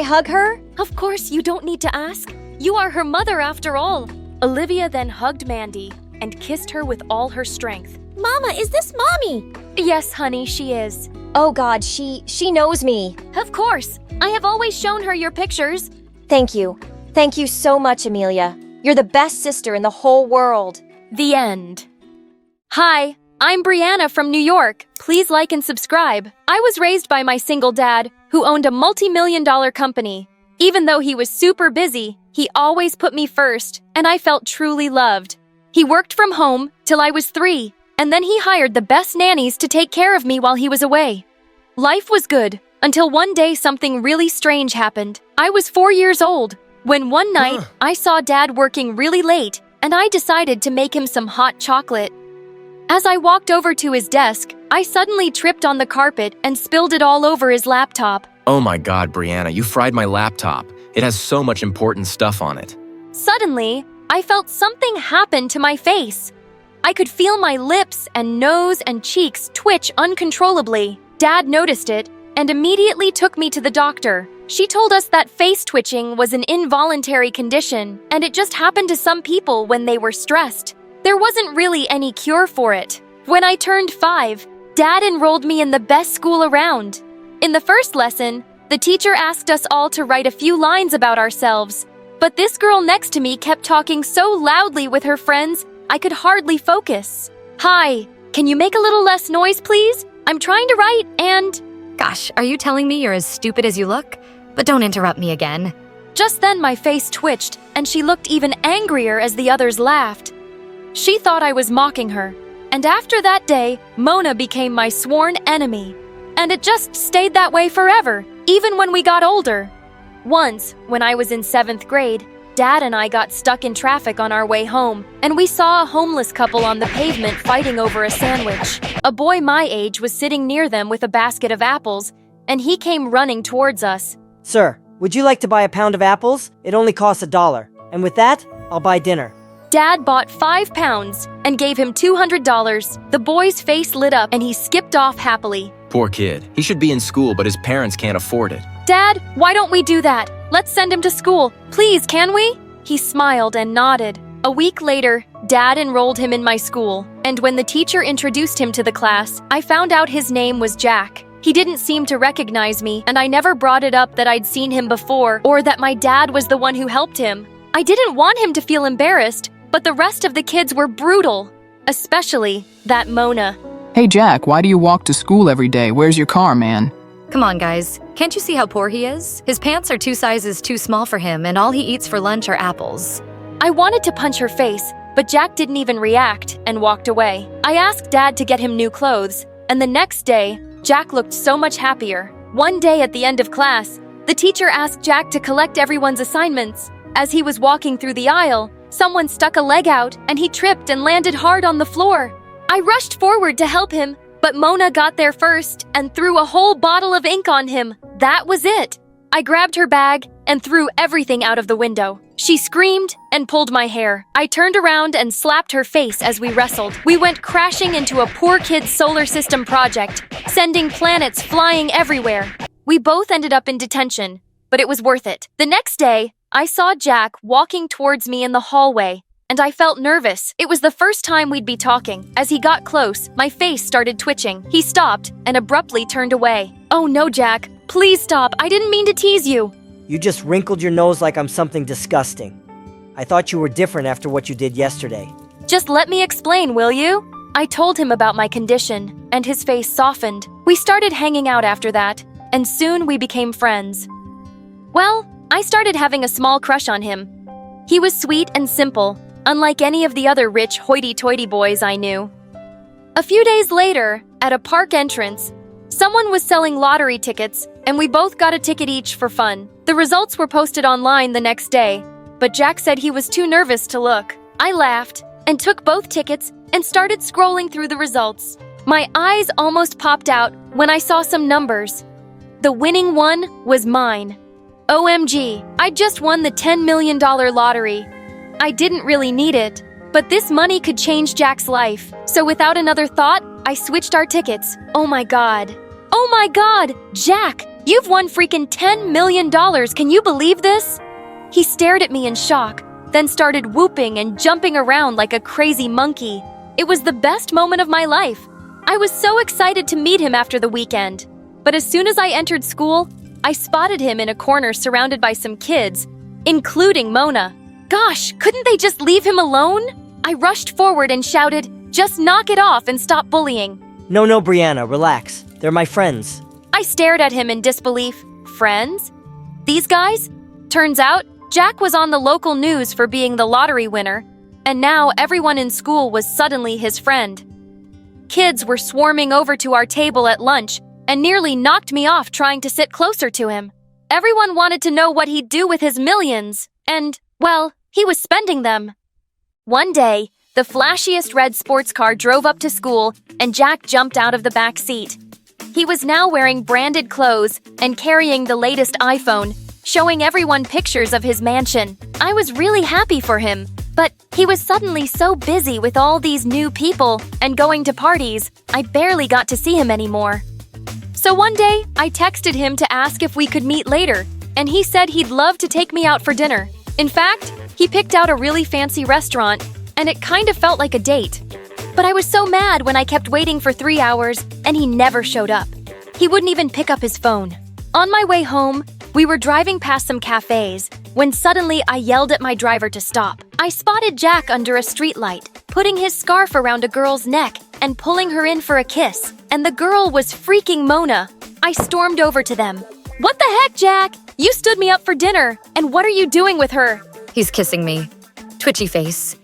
hug her? Of course, you don't need to ask. You are her mother after all. Olivia then hugged Mandy and kissed her with all her strength. Mama, is this Mommy? Yes, honey, she is. Oh God, she knows me. Of course. I have always shown her your pictures. Thank you. Thank you so much, Amelia. You're the best sister in the whole world. The end. Hi, I'm Brianna from New York. Please like and subscribe. I was raised by my single dad, who owned a multi-million-dollar company. Even though he was super busy, he always put me first, and I felt truly loved. He worked from home till I was 3, and then he hired the best nannies to take care of me while he was away. Life was good, until one day something really strange happened. I was 4 years old, when one night I saw Dad working really late, and I decided to make him some hot chocolate. As I walked over to his desk, I suddenly tripped on the carpet and spilled it all over his laptop. Oh my God, Brianna, you fried my laptop. It has so much important stuff on it. Suddenly, I felt something happen to my face. I could feel my lips and nose and cheeks twitch uncontrollably. Dad noticed it and immediately took me to the doctor. She told us that face twitching was an involuntary condition, and it just happened to some people when they were stressed. There wasn't really any cure for it. When I turned 5, Dad enrolled me in the best school around. In the first lesson, the teacher asked us all to write a few lines about ourselves. But this girl next to me kept talking so loudly with her friends, I could hardly focus. Hi, can you make a little less noise, please? I'm trying to write and... Gosh, are you telling me you're as stupid as you look? But don't interrupt me again. Just then my face twitched, and she looked even angrier as the others laughed. She thought I was mocking her. And after that day, Mona became my sworn enemy. And it just stayed that way forever, even when we got older. Once, when I was in 7th grade, Dad and I got stuck in traffic on our way home, and we saw a homeless couple on the pavement fighting over a sandwich. A boy my age was sitting near them with a basket of apples, and he came running towards us. Sir, would you like to buy a pound of apples? It only costs $1. And with that, I'll buy dinner. Dad bought 5 pounds and gave him $200. The boy's face lit up and he skipped off happily. Poor kid. He should be in school, but his parents can't afford it. Dad, why don't we do that? Let's send him to school. Please, can we? He smiled and nodded. A week later, Dad enrolled him in my school, and when the teacher introduced him to the class, I found out his name was Jack. He didn't seem to recognize me, and I never brought it up that I'd seen him before or that my dad was the one who helped him. I didn't want him to feel embarrassed, but the rest of the kids were brutal, especially that Mona. Hey Jack, why do you walk to school every day? Where's your car, man? Come on, guys. Can't you see how poor he is? His pants are 2 sizes too small for him, and all he eats for lunch are apples. I wanted to punch her face, but Jack didn't even react and walked away. I asked Dad to get him new clothes, and the next day, Jack looked so much happier. One day at the end of class, the teacher asked Jack to collect everyone's assignments. As he was walking through the aisle, someone stuck a leg out and he tripped and landed hard on the floor. I rushed forward to help him, but Mona got there first and threw a whole bottle of ink on him. That was it. I grabbed her bag and threw everything out of the window. She screamed and pulled my hair. I turned around and slapped her face as we wrestled. We went crashing into a poor kid's solar system project, sending planets flying everywhere. We both ended up in detention, but it was worth it. The next day, I saw Jack walking towards me in the hallway, and I felt nervous. It was the first time we'd be talking. As he got close, my face started twitching. He stopped and abruptly turned away. Oh no, Jack. Please stop. I didn't mean to tease you. You just wrinkled your nose like I'm something disgusting. I thought you were different after what you did yesterday. Just let me explain, will you? I told him about my condition, and his face softened. We started hanging out after that, and soon we became friends. Well, I started having a small crush on him. He was sweet and simple, unlike any of the other rich hoity-toity boys I knew. A few days later, at a park entrance, someone was selling lottery tickets, and we both got a ticket each for fun. The results were posted online the next day, but Jack said he was too nervous to look. I laughed and took both tickets and started scrolling through the results. My eyes almost popped out when I saw some numbers. The winning one was mine. OMG, I just won the $10 million lottery. I didn't really need it, but this money could change Jack's life. So without another thought, I switched our tickets. Oh my god. Oh my god! Jack, you've won freaking $10 million! Can you believe this? He stared at me in shock, then started whooping and jumping around like a crazy monkey. It was the best moment of my life. I was so excited to meet him after the weekend. But as soon as I entered school, I spotted him in a corner surrounded by some kids, including Mona. Gosh, couldn't they just leave him alone? I rushed forward and shouted, "Just knock it off and stop bullying." No, Brianna, relax. They're my friends. I stared at him in disbelief. Friends? These guys? Turns out, Jack was on the local news for being the lottery winner, and now everyone in school was suddenly his friend. Kids were swarming over to our table at lunch and nearly knocked me off trying to sit closer to him. Everyone wanted to know what he'd do with his millions, and, well, he was spending them. One day, the flashiest red sports car drove up to school, and Jack jumped out of the back seat. He was now wearing branded clothes and carrying the latest iPhone, showing everyone pictures of his mansion. I was really happy for him, but he was suddenly so busy with all these new people and going to parties, I barely got to see him anymore. So one day, I texted him to ask if we could meet later, and he said he'd love to take me out for dinner. In fact, he picked out a really fancy restaurant, and it kind of felt like a date. But I was so mad when I kept waiting for 3 hours, and he never showed up. He wouldn't even pick up his phone. On my way home, we were driving past some cafes, when suddenly I yelled at my driver to stop. I spotted Jack under a streetlight, putting his scarf around a girl's neck and pulling her in for a kiss, and the girl was freaking Mona. I stormed over to them. "What the heck, Jack? You stood me up for dinner, and what are you doing with her?" He's kissing me. Twitchy face.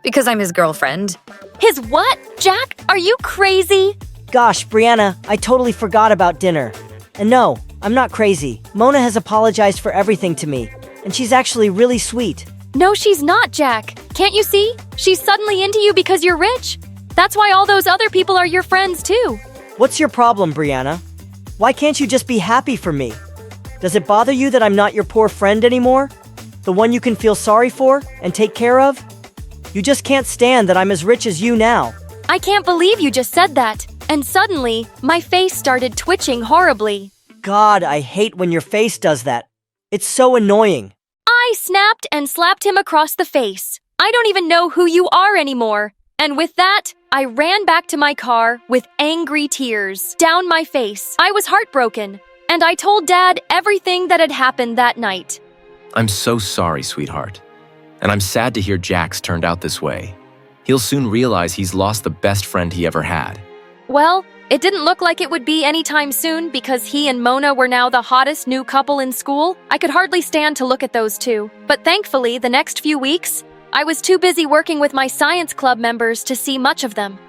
Because I'm his girlfriend. His what? Jack, are you crazy? Gosh, Brianna, I totally forgot about dinner. And no, I'm not crazy. Mona has apologized for everything to me, and she's actually really sweet. No, she's not, Jack. Can't you see? She's suddenly into you because you're rich. That's why all those other people are your friends, too. What's your problem, Brianna? Why can't you just be happy for me? Does it bother you that I'm not your poor friend anymore? The one you can feel sorry for and take care of? You just can't stand that I'm as rich as you now. I can't believe you just said that. and suddenly, my face started twitching horribly. God, I hate when your face does that. It's so annoying. I snapped and slapped him across the face. I don't even know who you are anymore. And with that, I ran back to my car with angry tears down my face. I was heartbroken, and I told Dad everything that had happened that night. I'm so sorry, sweetheart. And I'm sad to hear Jax turned out this way. He'll soon realize he's lost the best friend he ever had. Well, it didn't look like it would be anytime soon because he and Mona were now the hottest new couple in school. I could hardly stand to look at those two. But thankfully, the next few weeks, I was too busy working with my science club members to see much of them.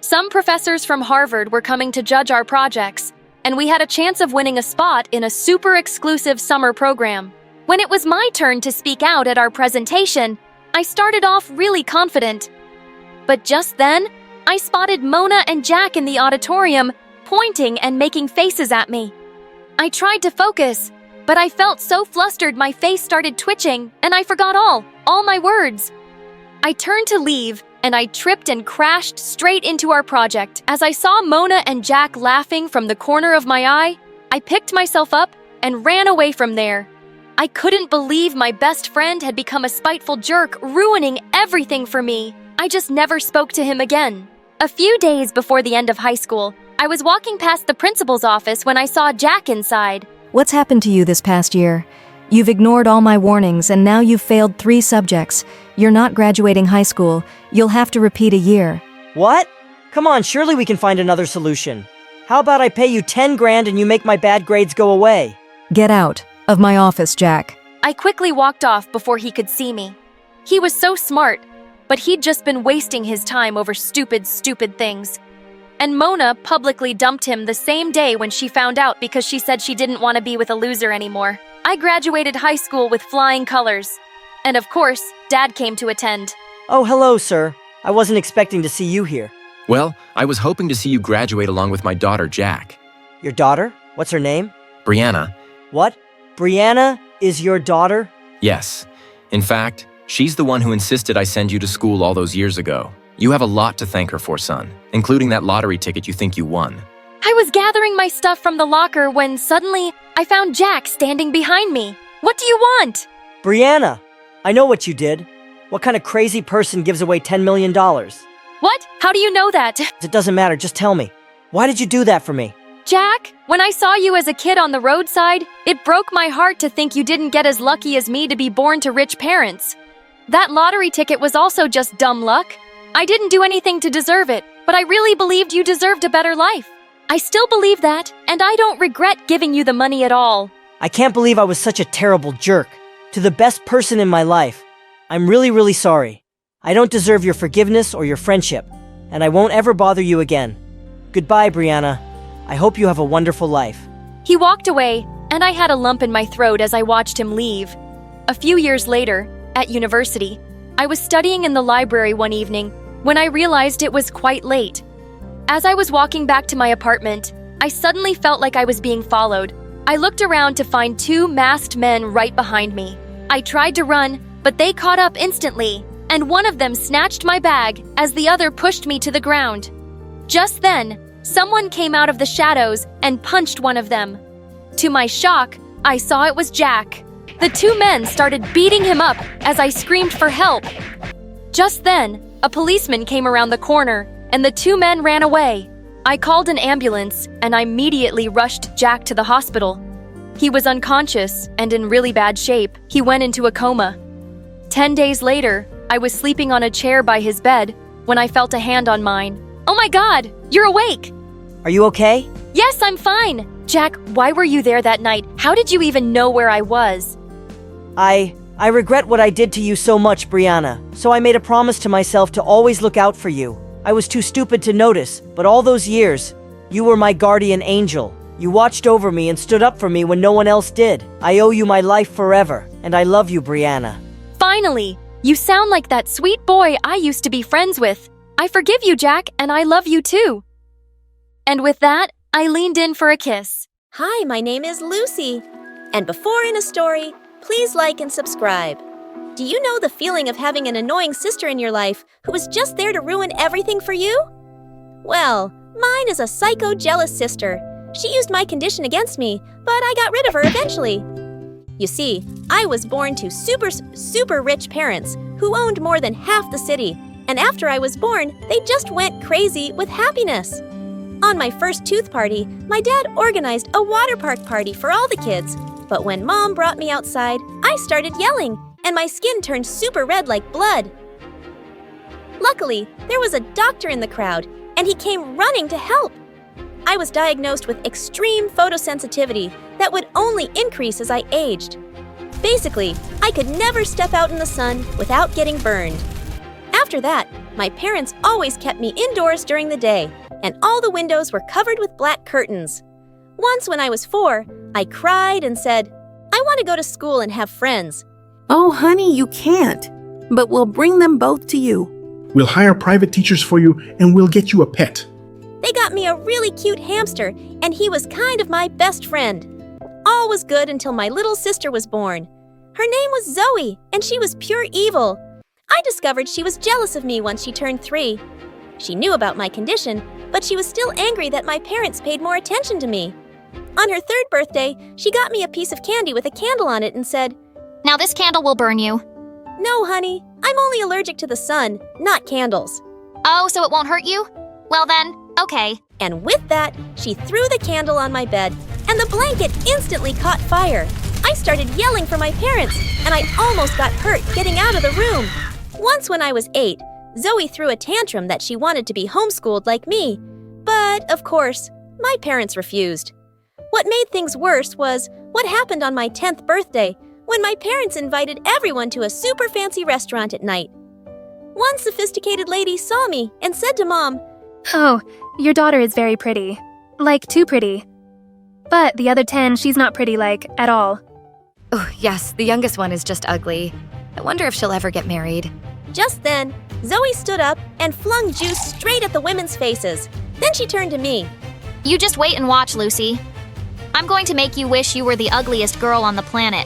Some professors from Harvard were coming to judge our projects, and we had a chance of winning a spot in a super exclusive summer program. When it was my turn to speak out at our presentation, I started off really confident. But just then, I spotted Mona and Jack in the auditorium, pointing and making faces at me. I tried to focus, but I felt so flustered my face started twitching, and I forgot all my words. I turned to leave, and I tripped and crashed straight into our project. As I saw Mona and Jack laughing from the corner of my eye, I picked myself up and ran away from there. I couldn't believe my best friend had become a spiteful jerk, ruining everything for me. I just never spoke to him again. A few days before the end of high school, I was walking past the principal's office when I saw Jack inside. What's happened to you this past year? You've ignored all my warnings, and now you've failed 3 subjects. You're not graduating high school. You'll have to repeat a year. What? Come on, surely we can find another solution. How about I pay you 10 grand and you make my bad grades go away? Get out of my office, Jack. I quickly walked off before he could see me. He was so smart, but he'd just been wasting his time over stupid things. And Mona publicly dumped him the same day when she found out because she said she didn't want to be with a loser anymore. I graduated high school with flying colors. And of course, Dad came to attend. Oh, hello, sir. I wasn't expecting to see you here. Well, I was hoping to see you graduate along with my daughter, Jack. Your daughter? What's her name? Brianna. What? Brianna is your daughter? Yes. In fact, she's the one who insisted I send you to school all those years ago. You have a lot to thank her for, son, including that lottery ticket you think you won. I was gathering my stuff from the locker when suddenly I found Jack standing behind me. What do you want? Brianna, I know what you did. What kind of crazy person gives away $10 million? What? How do you know that? It doesn't matter, just tell me. Why did you do that for me? Jack, when I saw you as a kid on the roadside, it broke my heart to think you didn't get as lucky as me to be born to rich parents. That lottery ticket was also just dumb luck. I didn't do anything to deserve it, but I really believed you deserved a better life. I still believe that, and I don't regret giving you the money at all. I can't believe I was such a terrible jerk. To the best person in my life. I'm really sorry. I don't deserve your forgiveness or your friendship, and I won't ever bother you again. Goodbye, Brianna. I hope you have a wonderful life. He walked away, and I had a lump in my throat as I watched him leave. A few years later, at university, I was studying in the library one evening when I realized it was quite late. As I was walking back to my apartment, I suddenly felt like I was being followed. I looked around to find 2 masked men right behind me. I tried to run, but they caught up instantly, and one of them snatched my bag as the other pushed me to the ground. Just then, someone came out of the shadows and punched one of them. To my shock, I saw it was Jack. The 2 men started beating him up as I screamed for help. Just then, a policeman came around the corner, and the 2 men ran away. I called an ambulance, and I immediately rushed Jack to the hospital. He was unconscious and in really bad shape. He went into a coma. 10 days later, I was sleeping on a chair by his bed when I felt a hand on mine. Oh my God, you're awake! Are you okay? Yes, I'm fine. Jack, why were you there that night? How did you even know where I was? I regret what I did to you so much, Brianna, so I made a promise to myself to always look out for you. I was too stupid to notice, but all those years, you were my guardian angel. You watched over me and stood up for me when no one else did. I owe you my life forever, and I love you, Brianna. Finally, you sound like that sweet boy I used to be friends with. I forgive you, Jack, and I love you too. And with that, I leaned in for a kiss. Hi, my name is Lucy. And before in a story, please like and subscribe. Do you know the feeling of having an annoying sister in your life who was just there to ruin everything for you? Well, Mine is a psycho jealous sister. She used my condition against me, but I got rid of her eventually. You see, I was born to super rich parents who owned more than half the city, and after I was born, they just went crazy with happiness. On my first tooth party, my dad organized a water park party for all the kids, but when Mom brought me outside, I started yelling, and my skin turned super red like blood. Luckily, there was a doctor in the crowd, and he came running to help. I was diagnosed with extreme photosensitivity that would only increase as I aged. Basically, I could never step out in the sun without getting burned. After that, my parents always kept me indoors during the day, and all the windows were covered with black curtains. Once when I was 4, I cried and said, "I want to go to school and have friends." "Oh, honey, you can't, but we'll bring them both to you. We'll hire private teachers for you and we'll get you a pet." They got me a really cute hamster, and he was kind of my best friend. All was good until my little sister was born. Her name was Zoe, and she was pure evil. I discovered she was jealous of me once she turned 3. She knew about my condition, but she was still angry that my parents paid more attention to me. On her 3rd birthday, she got me a piece of candy with a candle on it and said, "Now this candle will burn you." "No, honey, I'm only allergic to the sun, not candles." "Oh, so it won't hurt you? Well then, okay." And with that, she threw the candle on my bed, and the blanket instantly caught fire. I started yelling for my parents, and I almost got hurt getting out of the room. Once when I was 8, Zoe threw a tantrum that she wanted to be homeschooled like me. But, of course, my parents refused. What made things worse was what happened on my 10th birthday, when my parents invited everyone to a super fancy restaurant at night. One sophisticated lady saw me and said to Mom, "Oh, your daughter is very pretty. Like, too pretty. But the other 10, she's not pretty, like, at all." Oh, yes, the youngest one is just ugly. I wonder if she'll ever get married. Just then, Zoe stood up and flung juice straight at the women's faces. Then she turned to me. "You just wait and watch, Lucy. I'm going to make you wish you were the ugliest girl on the planet.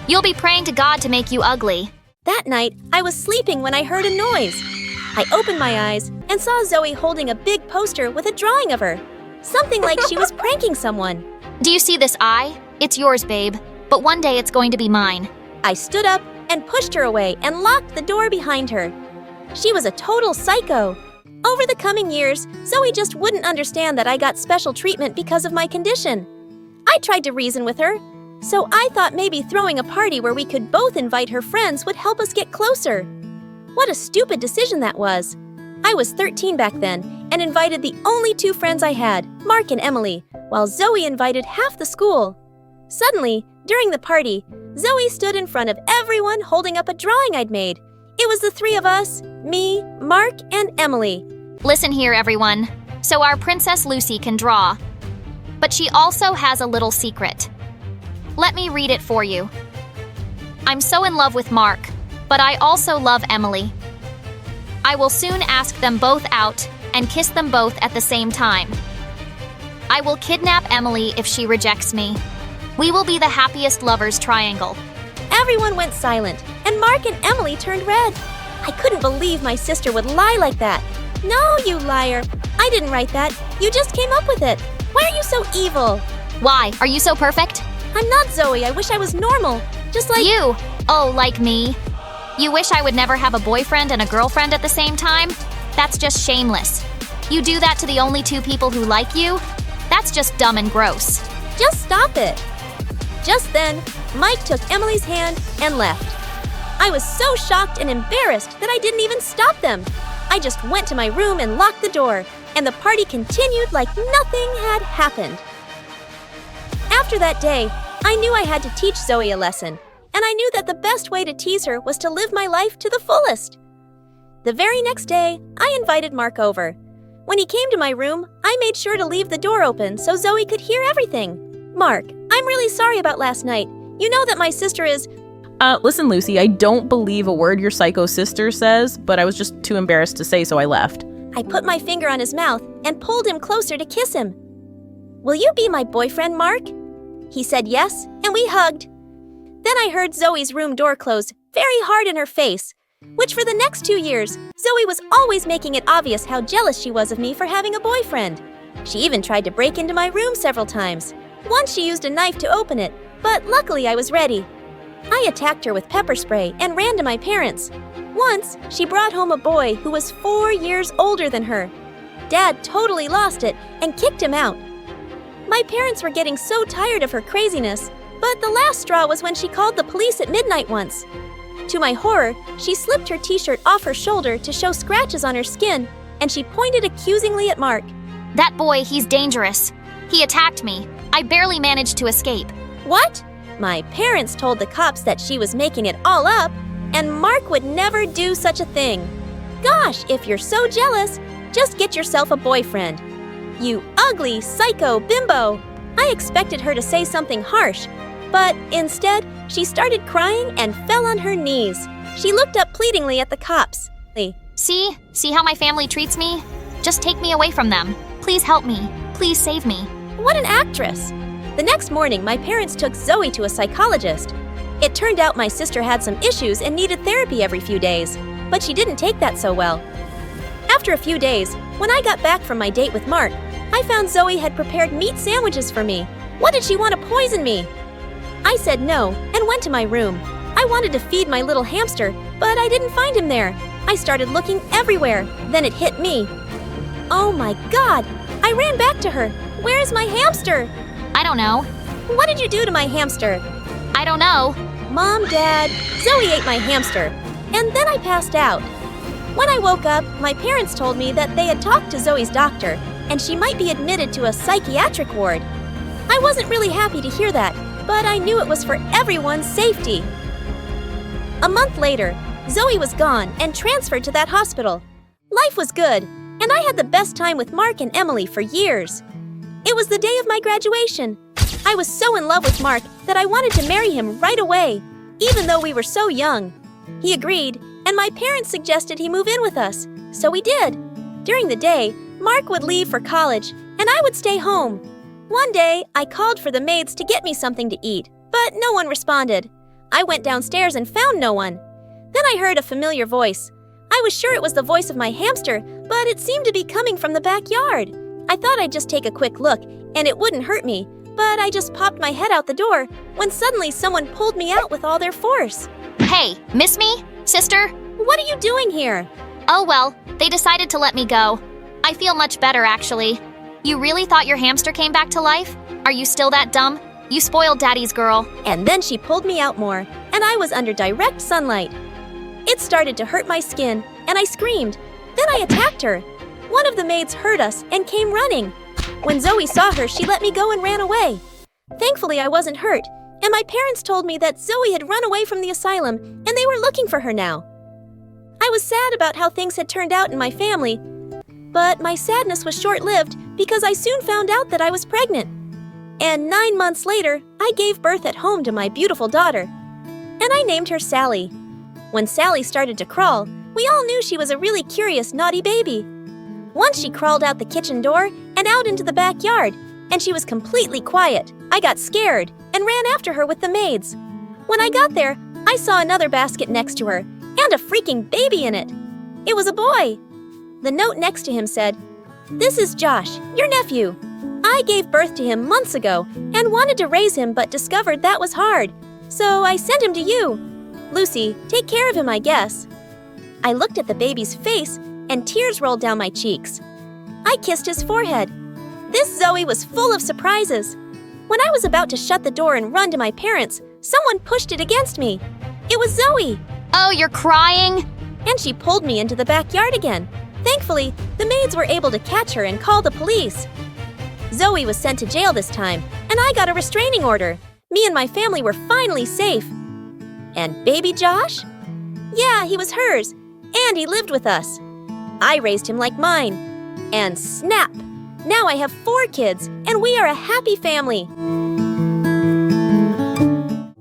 You'll be praying to God to make you ugly." That night, I was sleeping when I heard a noise. I opened my eyes and saw Zoe holding a big poster with a drawing of her. Something like she was pranking someone. "Do you see this eye? It's yours, babe. But one day it's going to be mine." I stood up and pushed her away and locked the door behind her. She was a total psycho. Over the coming years, Zoe just wouldn't understand that I got special treatment because of my condition. I tried to reason with her, so I thought maybe throwing a party where we could both invite her friends would help us get closer. What a stupid decision that was. I was 13 back then and invited the only 2 friends I had, Mark and Emily, while Zoe invited half the school. Suddenly, during the party, Zoe stood in front of everyone holding up a drawing I'd made. It was the 3 of us, me, Mark, and Emily. Listen here, everyone. So our Princess Lucy can draw. But she also has a little secret. Let me read it for you. "I'm so in love with Mark, but I also love Emily. I will soon ask them both out and kiss them both at the same time. I will kidnap Emily if she rejects me. We will be the happiest lovers triangle." Everyone went silent, and Mark and Emily turned red. I couldn't believe my sister would lie like that. "No, you liar. I didn't write that. You just came up with it. Why are you so evil?" "Why? Are you so perfect?" "I'm not Zoe. I wish I was normal. Just like you. Oh, like me? You wish I would never have a boyfriend and a girlfriend at the same time? That's just shameless. You do that to the only 2 people who like you? That's just dumb and gross." "Just stop it." Just then, Mike took Emily's hand and left. I was so shocked and embarrassed that I didn't even stop them. I just went to my room and locked the door, and the party continued like nothing had happened. After that day, I knew I had to teach Zoe a lesson, and I knew that the best way to tease her was to live my life to the fullest. The very next day, I invited Mark over. When he came to my room, I made sure to leave the door open so Zoe could hear everything. "Mark, I'm really sorry about last night. You know that my sister is—" Listen, Lucy, I don't believe a word your psycho sister says, but I was just too embarrassed to say, so I left. I put my finger on his mouth and pulled him closer to kiss him. "Will you be my boyfriend, Mark?" He said yes, and we hugged. Then I heard Zoe's room door close very hard in her face. which for the next 2 years, Zoe was always making it obvious how jealous she was of me for having a boyfriend. She even tried to break into my room several times. Once she used a knife to open it, but luckily I was ready. I attacked her with pepper spray and ran to my parents. Once, she brought home a boy who was 4 years older than her. Dad totally lost it and kicked him out. My parents were getting so tired of her craziness, but the last straw was when she called the police at midnight once. To my horror, she slipped her t-shirt off her shoulder to show scratches on her skin, and she pointed accusingly at Mark. That boy, he's dangerous. He attacked me. I barely managed to escape. What? My parents told the cops that she was making it all up, and Mark would never do such a thing. Gosh, if you're so jealous, just get yourself a boyfriend. You ugly psycho bimbo! I expected her to say something harsh, but instead, she started crying and fell on her knees. She looked up pleadingly at the cops. See how my family treats me? Just take me away from them. Please help me. Please save me. What an actress! The next morning, my parents took Zoe to a psychologist. It turned out my sister had some issues and needed therapy every few days, but she didn't take that so well. After a few days, when I got back from my date with Mark, I found Zoe had prepared meat sandwiches for me. What did she want to poison me? I said no and went to my room. I wanted to feed my little hamster, but I didn't find him there. I started looking everywhere. Then it hit me. Oh my God! I ran back to her. Where is my hamster? I don't know. What did you do to my hamster? I don't know. Mom, Dad, Zoe ate my hamster, and then I passed out. When I woke up, my parents told me that they had talked to Zoe's doctor, and she might be admitted to a psychiatric ward. I wasn't really happy to hear that, but I knew it was for everyone's safety. A month later, Zoe was gone and transferred to that hospital. Life was good, and I had the best time with Mark and Emily for years. It was the day of my graduation. I was so in love with Mark that I wanted to marry him right away, even though we were so young. He agreed, and my parents suggested he move in with us, so we did. During the day, Mark would leave for college, and I would stay home. One day, I called for the maids to get me something to eat, but no one responded. I went downstairs and found no one. Then I heard a familiar voice. I was sure it was the voice of my hamster, but it seemed to be coming from the backyard. I thought I'd just take a quick look, and it wouldn't hurt me, but I just popped my head out the door when suddenly someone pulled me out with all their force. Hey, miss me? Sister? What are you doing here? Oh well, they decided to let me go. I feel much better, actually. You really thought your hamster came back to life? Are you still that dumb? You spoiled Daddy's girl. And then she pulled me out more, and I was under direct sunlight. It started to hurt my skin, and I screamed. Then I attacked her. One of the maids heard us and came running. When Zoe saw her, she let me go and ran away. Thankfully, I wasn't hurt, and my parents told me that Zoe had run away from the asylum, and they were looking for her now. I was sad about how things had turned out in my family, but my sadness was short-lived because I soon found out that I was pregnant. And 9 months later, I gave birth at home to my beautiful daughter, and I named her Sally. When Sally started to crawl, we all knew she was a really curious, naughty baby. Once she crawled out the kitchen door and out into the backyard, and she was completely quiet. I got scared and ran after her with the maids. When I got there, I saw another basket next to her and a freaking baby in it. It was a boy. The note next to him said, "This is Josh, your nephew. I gave birth to him months ago and wanted to raise him but discovered that was hard, so I sent him to you. Lucy, take care of him, I guess." I looked at the baby's face and tears rolled down my cheeks. I kissed his forehead. This Zoe was full of surprises. When I was about to shut the door and run to my parents, someone pushed it against me. It was Zoe. Oh, you're crying? And she pulled me into the backyard again. Thankfully, the maids were able to catch her and call the police. Zoe was sent to jail this time, and I got a restraining order. Me and my family were finally safe. And baby Josh? Yeah, he was hers, and he lived with us. I raised him like mine. And snap! Now I have 4 kids, and we are a happy family.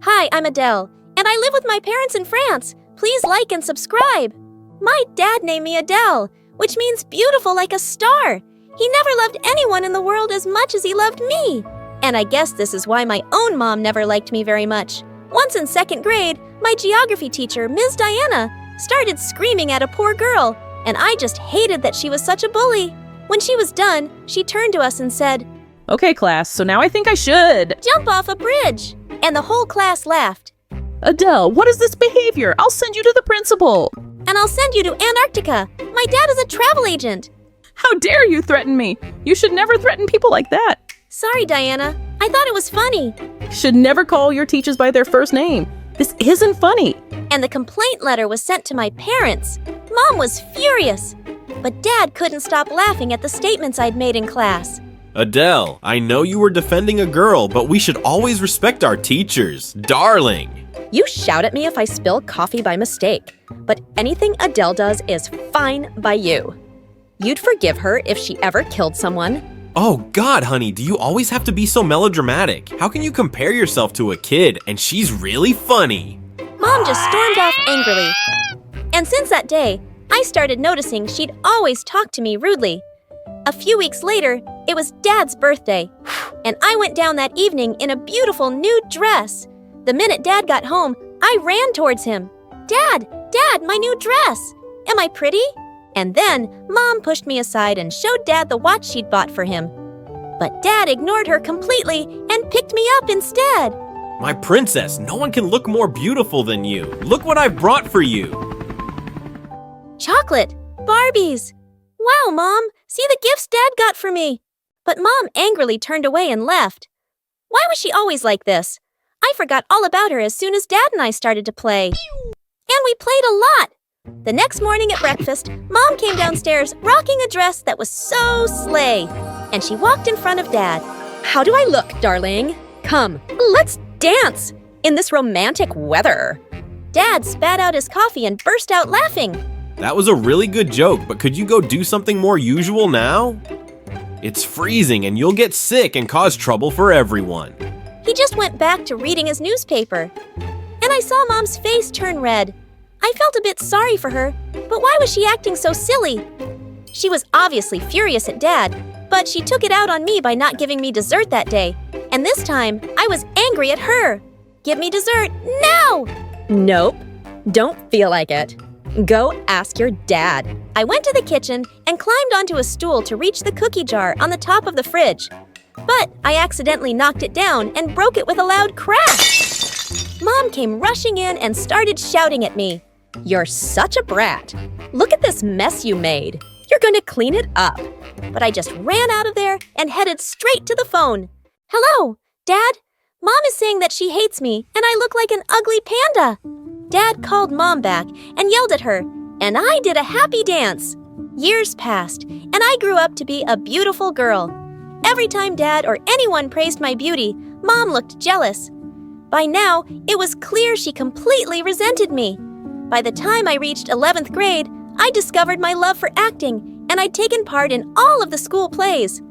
Hi, I'm Adele, and I live with my parents in France. Please like and subscribe. My dad named me Adele, which means beautiful like a star. He never loved anyone in the world as much as he loved me. And I guess this is why my own mom never liked me very much. Once in 2nd grade, my geography teacher, Ms. Diana, started screaming at a poor girl, and I just hated that she was such a bully. When she was done, she turned to us and said, Okay, class, so now I think I should. "Jump off a bridge!" And the whole class laughed. Adele, what is this behavior? I'll send you to the principal. And I'll send you to Antarctica. My dad is a travel agent. How dare you threaten me? You should never threaten people like that. Sorry, Diana. I thought it was funny. Should never call your teachers by their first name. This isn't funny. And the complaint letter was sent to my parents. Mom was furious. But Dad couldn't stop laughing at the statements I'd made in class. Adele, I know you were defending a girl, but we should always respect our teachers. Darling. You shout at me if I spill coffee by mistake, but anything Adele does is fine by you. You'd forgive her if she ever killed someone. Oh God, honey, do you always have to be so melodramatic? How can you compare yourself to a kid and she's really funny? Mom just stormed off angrily. And since that day, I started noticing she'd always talk to me rudely. A few weeks later, it was Dad's birthday, and I went down that evening in a beautiful new dress. The minute Dad got home, I ran towards him. Dad, my new dress! Am I pretty? And then Mom pushed me aside and showed Dad the watch she'd bought for him. But Dad ignored her completely and picked me up instead. My princess, no one can look more beautiful than you. Look what I've brought for you. Chocolate! Barbies! Wow, Mom! See the gifts Dad got for me! But Mom angrily turned away and left. Why was she always like this? I forgot all about her as soon as Dad and I started to play. And we played a lot! The next morning at breakfast, Mom came downstairs rocking a dress that was so slay. And she walked in front of Dad. How do I look, darling? Come, let's dance in this romantic weather. Dad spat out his coffee and burst out laughing. That was a really good joke, but could you go do something more usual now? It's freezing and you'll get sick and cause trouble for everyone. He just went back to reading his newspaper. And I saw Mom's face turn red. I felt a bit sorry for her, but why was she acting so silly? She was obviously furious at Dad, but she took it out on me by not giving me dessert that day. And this time, I was angry at her. Give me dessert now! Nope, don't feel like it. Go ask your dad. I went to the kitchen and climbed onto a stool to reach the cookie jar on the top of the fridge. But I accidentally knocked it down and broke it with a loud crash. Mom came rushing in and started shouting at me. You're such a brat. Look at this mess you made. You're going to clean it up. But I just ran out of there and headed straight to the phone. Hello, Dad? Mom is saying that she hates me and I look like an ugly panda. Dad called Mom back and yelled at her, and I did a happy dance. Years passed, and I grew up to be a beautiful girl. Every time Dad or anyone praised my beauty, Mom looked jealous. By now, it was clear she completely resented me. By the time I reached 11th grade, I discovered my love for acting, and I'd taken part in all of the school plays.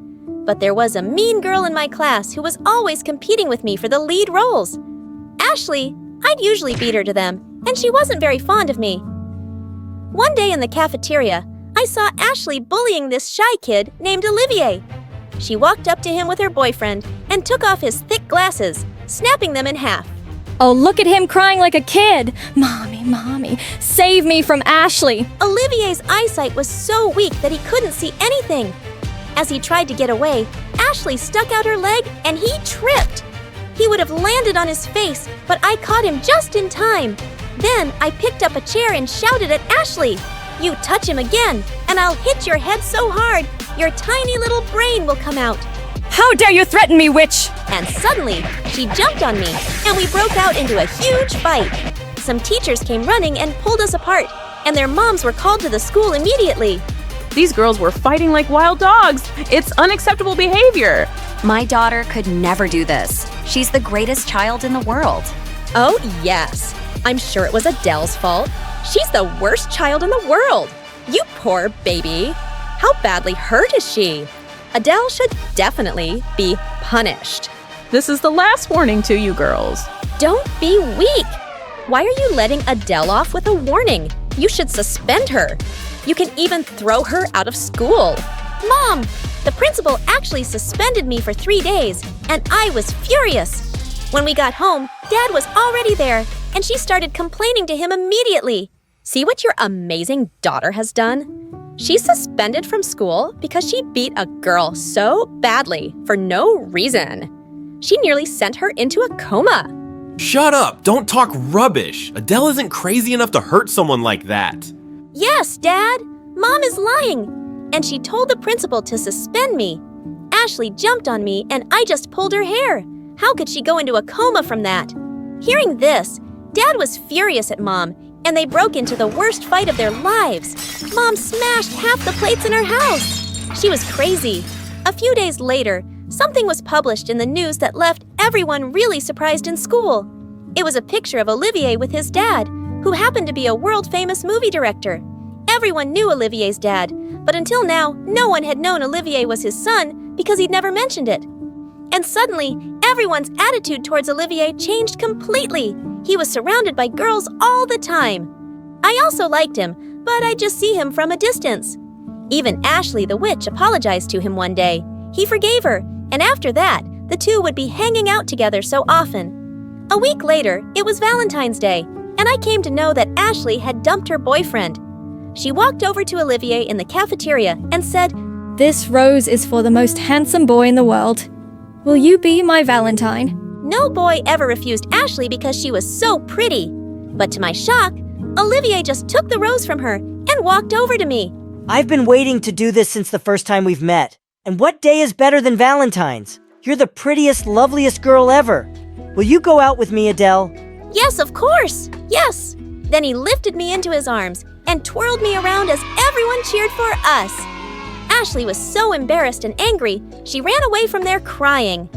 But there was a mean girl in my class who was always competing with me for the lead roles. Ashley, I'd usually beat her to them, and she wasn't very fond of me. One day in the cafeteria, I saw Ashley bullying this shy kid named Olivier. She walked up to him with her boyfriend and took off his thick glasses, snapping them in half. Oh, look at him crying like a kid. Mommy, save me from Ashley. Olivier's eyesight was so weak that he couldn't see anything. As he tried to get away, Ashley stuck out her leg and he tripped. He would have landed on his face, but I caught him just in time. Then I picked up a chair and shouted at Ashley, "You touch him again, and I'll hit your head so hard, your tiny little brain will come out." How dare you threaten me, witch! And suddenly, she jumped on me, and we broke out into a huge fight. Some teachers came running and pulled us apart, and their moms were called to the school immediately. These girls were fighting like wild dogs. It's unacceptable behavior. My daughter could never do this. She's the greatest child in the world. Oh, yes. I'm sure it was Adele's fault. She's the worst child in the world. You poor baby. How badly hurt is she? Adele should definitely be punished. This is the last warning to you girls. Don't be weak. Why are you letting Adele off with a warning? You should suspend her. You can even throw her out of school. Mom, the principal actually suspended me for 3 days, and I was furious. When we got home, Dad was already there, and she started complaining to him immediately. See what your amazing daughter has done? She's suspended from school because she beat a girl so badly for no reason. She nearly sent her into a coma. Shut up! Don't talk rubbish! Adele isn't crazy enough to hurt someone like that. Yes, Dad. Mom is lying. And she told the principal to suspend me. Ashley jumped on me and I just pulled her hair. How could she go into a coma from that? Hearing this, Dad was furious at Mom, and they broke into the worst fight of their lives. Mom smashed half the plates in her house. She was crazy. A few days later, something was published in the news that left everyone really surprised in school. It was a picture of Olivier with his dad, who happened to be a world-famous movie director. Everyone knew Olivier's dad, but until now, no one had known Olivier was his son because he'd never mentioned it. And suddenly, everyone's attitude towards Olivier changed completely. He was surrounded by girls all the time. I also liked him, but I'd just see him from a distance. Even Ashley the witch apologized to him one day. He forgave her, and after that, the two would be hanging out together so often. A week later, it was Valentine's Day, and I came to know that Ashley had dumped her boyfriend. She walked over to Olivier in the cafeteria and said, "This rose is for the most handsome boy in the world. Will you be my Valentine?" No boy ever refused Ashley because she was so pretty. But to my shock, Olivier just took the rose from her and walked over to me. I've been waiting to do this since the first time we've met. And what day is better than Valentine's? You're the prettiest, loveliest girl ever. Will you go out with me, Adele? Yes, of course. Yes. Then he lifted me into his arms and twirled me around as everyone cheered for us. Ashley was so embarrassed and angry, she ran away from there crying.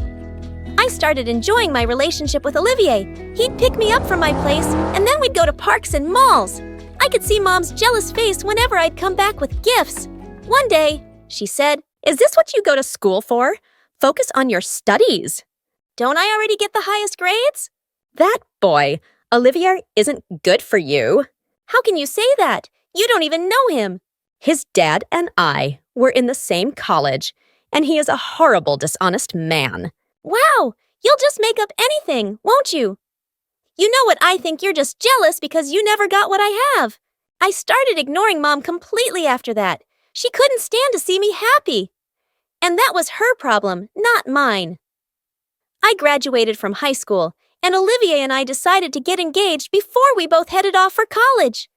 I started enjoying my relationship with Olivier. He'd pick me up from my place, and then we'd go to parks and malls. I could see Mom's jealous face whenever I'd come back with gifts. One day, she said, "Is this what you go to school for? Focus on your studies." "Don't I already get the highest grades?" That boy, Olivier, isn't good for you. How can you say that? You don't even know him. His dad and I were in the same college, and he is a horrible, dishonest man. Wow, you'll just make up anything, won't you? You know what I think, you're just jealous because you never got what I have. I started ignoring Mom completely after that. She couldn't stand to see me happy. And that was her problem, not mine. I graduated from high school, and Olivier and I decided to get engaged before we both headed off for college.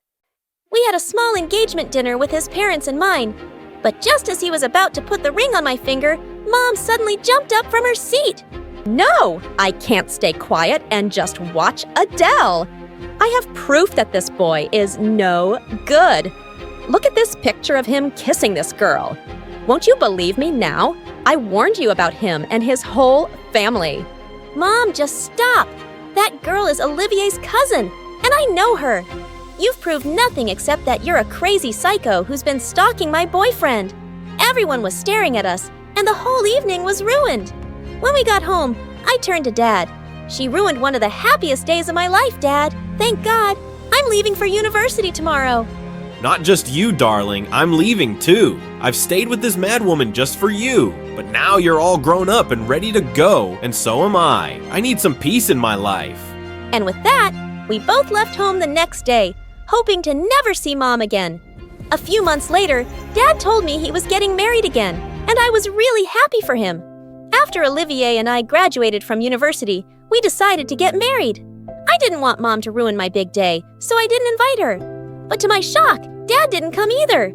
We had a small engagement dinner with his parents and mine, but just as he was about to put the ring on my finger, Mom suddenly jumped up from her seat. No, I can't stay quiet and just watch Adele. I have proof that this boy is no good. Look at this picture of him kissing this girl. Won't you believe me now? I warned you about him and his whole family. Mom, just stop. That girl is Olivier's cousin, and I know her. You've proved nothing except that you're a crazy psycho who's been stalking my boyfriend. Everyone was staring at us, and the whole evening was ruined. When we got home, I turned to Dad. "She ruined one of the happiest days of my life, Dad. Thank God. I'm leaving for university tomorrow." Not just you, darling. I'm leaving too. I've stayed with this madwoman just for you. But now you're all grown up and ready to go, and so am I. I need some peace in my life. And with that, we both left home the next day, hoping to never see Mom again. A few months later, Dad told me he was getting married again, and I was really happy for him. After Olivier and I graduated from university, we decided to get married. I didn't want Mom to ruin my big day, so I didn't invite her. But to my shock, Dad didn't come either.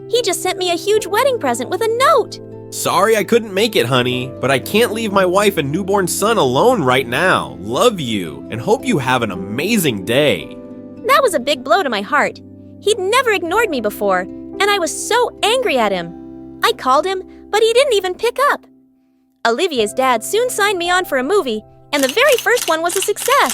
He just sent me a huge wedding present with a note. Sorry I couldn't make it, honey, but I can't leave my wife and newborn son alone right now. Love you, and hope you have an amazing day. That was a big blow to my heart. He'd never ignored me before, and I was so angry at him. I called him, but he didn't even pick up. Olivier's dad soon signed me on for a movie, and the very first one was a success.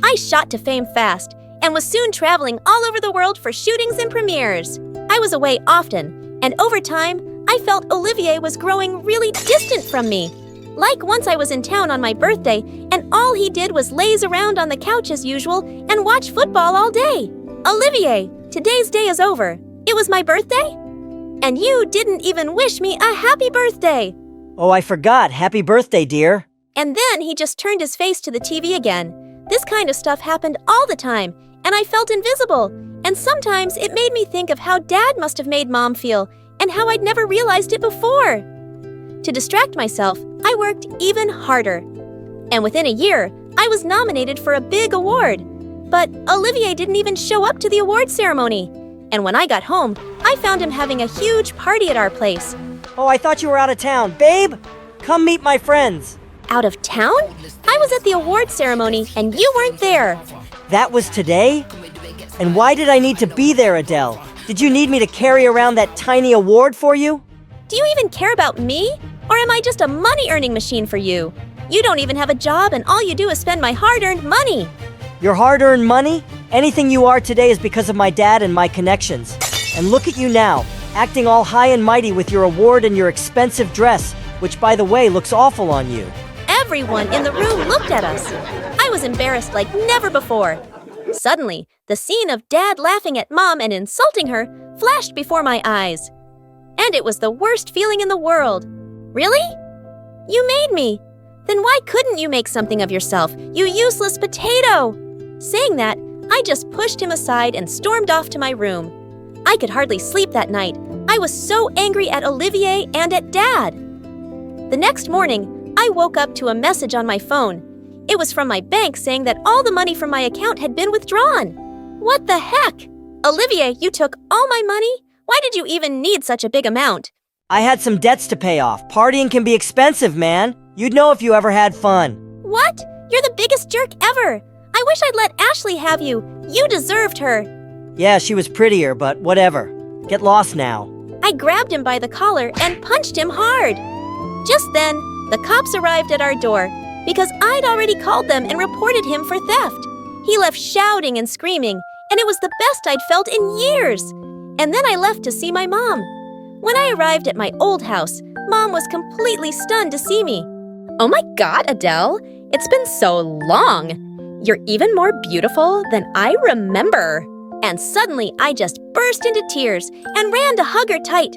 I shot to fame fast, and was soon traveling all over the world for shootings and premieres. I was away often, and over time, I felt Olivier was growing really distant from me. Like once I was in town on my birthday, and all he did was laze around on the couch as usual and watch football all day. Olivier, today's day is over. It was my birthday? And you didn't even wish me a happy birthday. Oh, I forgot. Happy birthday, dear. And then he just turned his face to the TV again. This kind of stuff happened all the time, and I felt invisible, And sometimes it made me think of how Dad must have made Mom feel and how I'd never realized it before. To distract myself, I worked even harder. And within a year, I was nominated for a big award. But Olivier didn't even show up to the award ceremony. And when I got home, I found him having a huge party at our place. Oh, I thought you were out of town. Babe, come meet my friends. Out of town? I was at the award ceremony and you weren't there. That was today? And why did I need to be there, Adele? Did you need me to carry around that tiny award for you? Do you even care about me? Or am I just a money-earning machine for you? You don't even have a job and all you do is spend my hard-earned money. Your hard-earned money? Anything you are today is because of my dad and my connections. And look at you now, acting all high and mighty with your award and your expensive dress, which, by the way, looks awful on you. Everyone in the room looked at us. I was embarrassed like never before. Suddenly, the scene of Dad laughing at Mom and insulting her flashed before my eyes. And it was the worst feeling in the world. Really? You made me. Then why couldn't you make something of yourself, you useless potato? Saying that, I just pushed him aside and stormed off to my room. I could hardly sleep that night. I was so angry at Olivier and at Dad. The next morning, I woke up to a message on my phone. It was from my bank saying that all the money from my account had been withdrawn. What the heck? Olivier, you took all my money? Why did you even need such a big amount? I had some debts to pay off. Partying can be expensive, man. You'd know if you ever had fun. What? You're the biggest jerk ever. I wish I'd let Ashley have you. You deserved her. Yeah, she was prettier, but whatever. Get lost now. I grabbed him by the collar and punched him hard. Just then, the cops arrived at our door because I'd already called them and reported him for theft. He left shouting and screaming, and it was the best I'd felt in years. And then I left to see my mom. When I arrived at my old house, Mom was completely stunned to see me. Oh my God, Adele, it's been so long. You're even more beautiful than I remember. And suddenly, I just burst into tears and ran to hug her tight.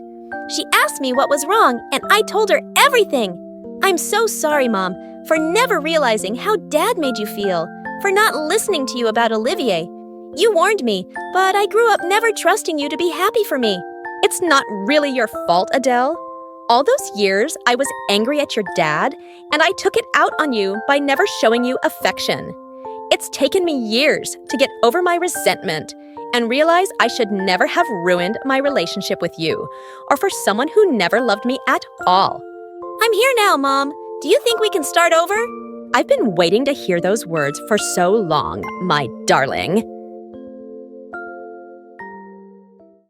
She asked me what was wrong, and I told her everything. I'm so sorry, Mom, for never realizing how Dad made you feel, for not listening to you about Olivier. You warned me, but I grew up never trusting you to be happy for me. It's not really your fault, Adele. All those years, I was angry at your dad, and I took it out on you by never showing you affection. It's taken me years to get over my resentment and realize I should never have ruined my relationship with you or for someone who never loved me at all. I'm here now, Mom. Do you think we can start over? I've been waiting to hear those words for so long, my darling.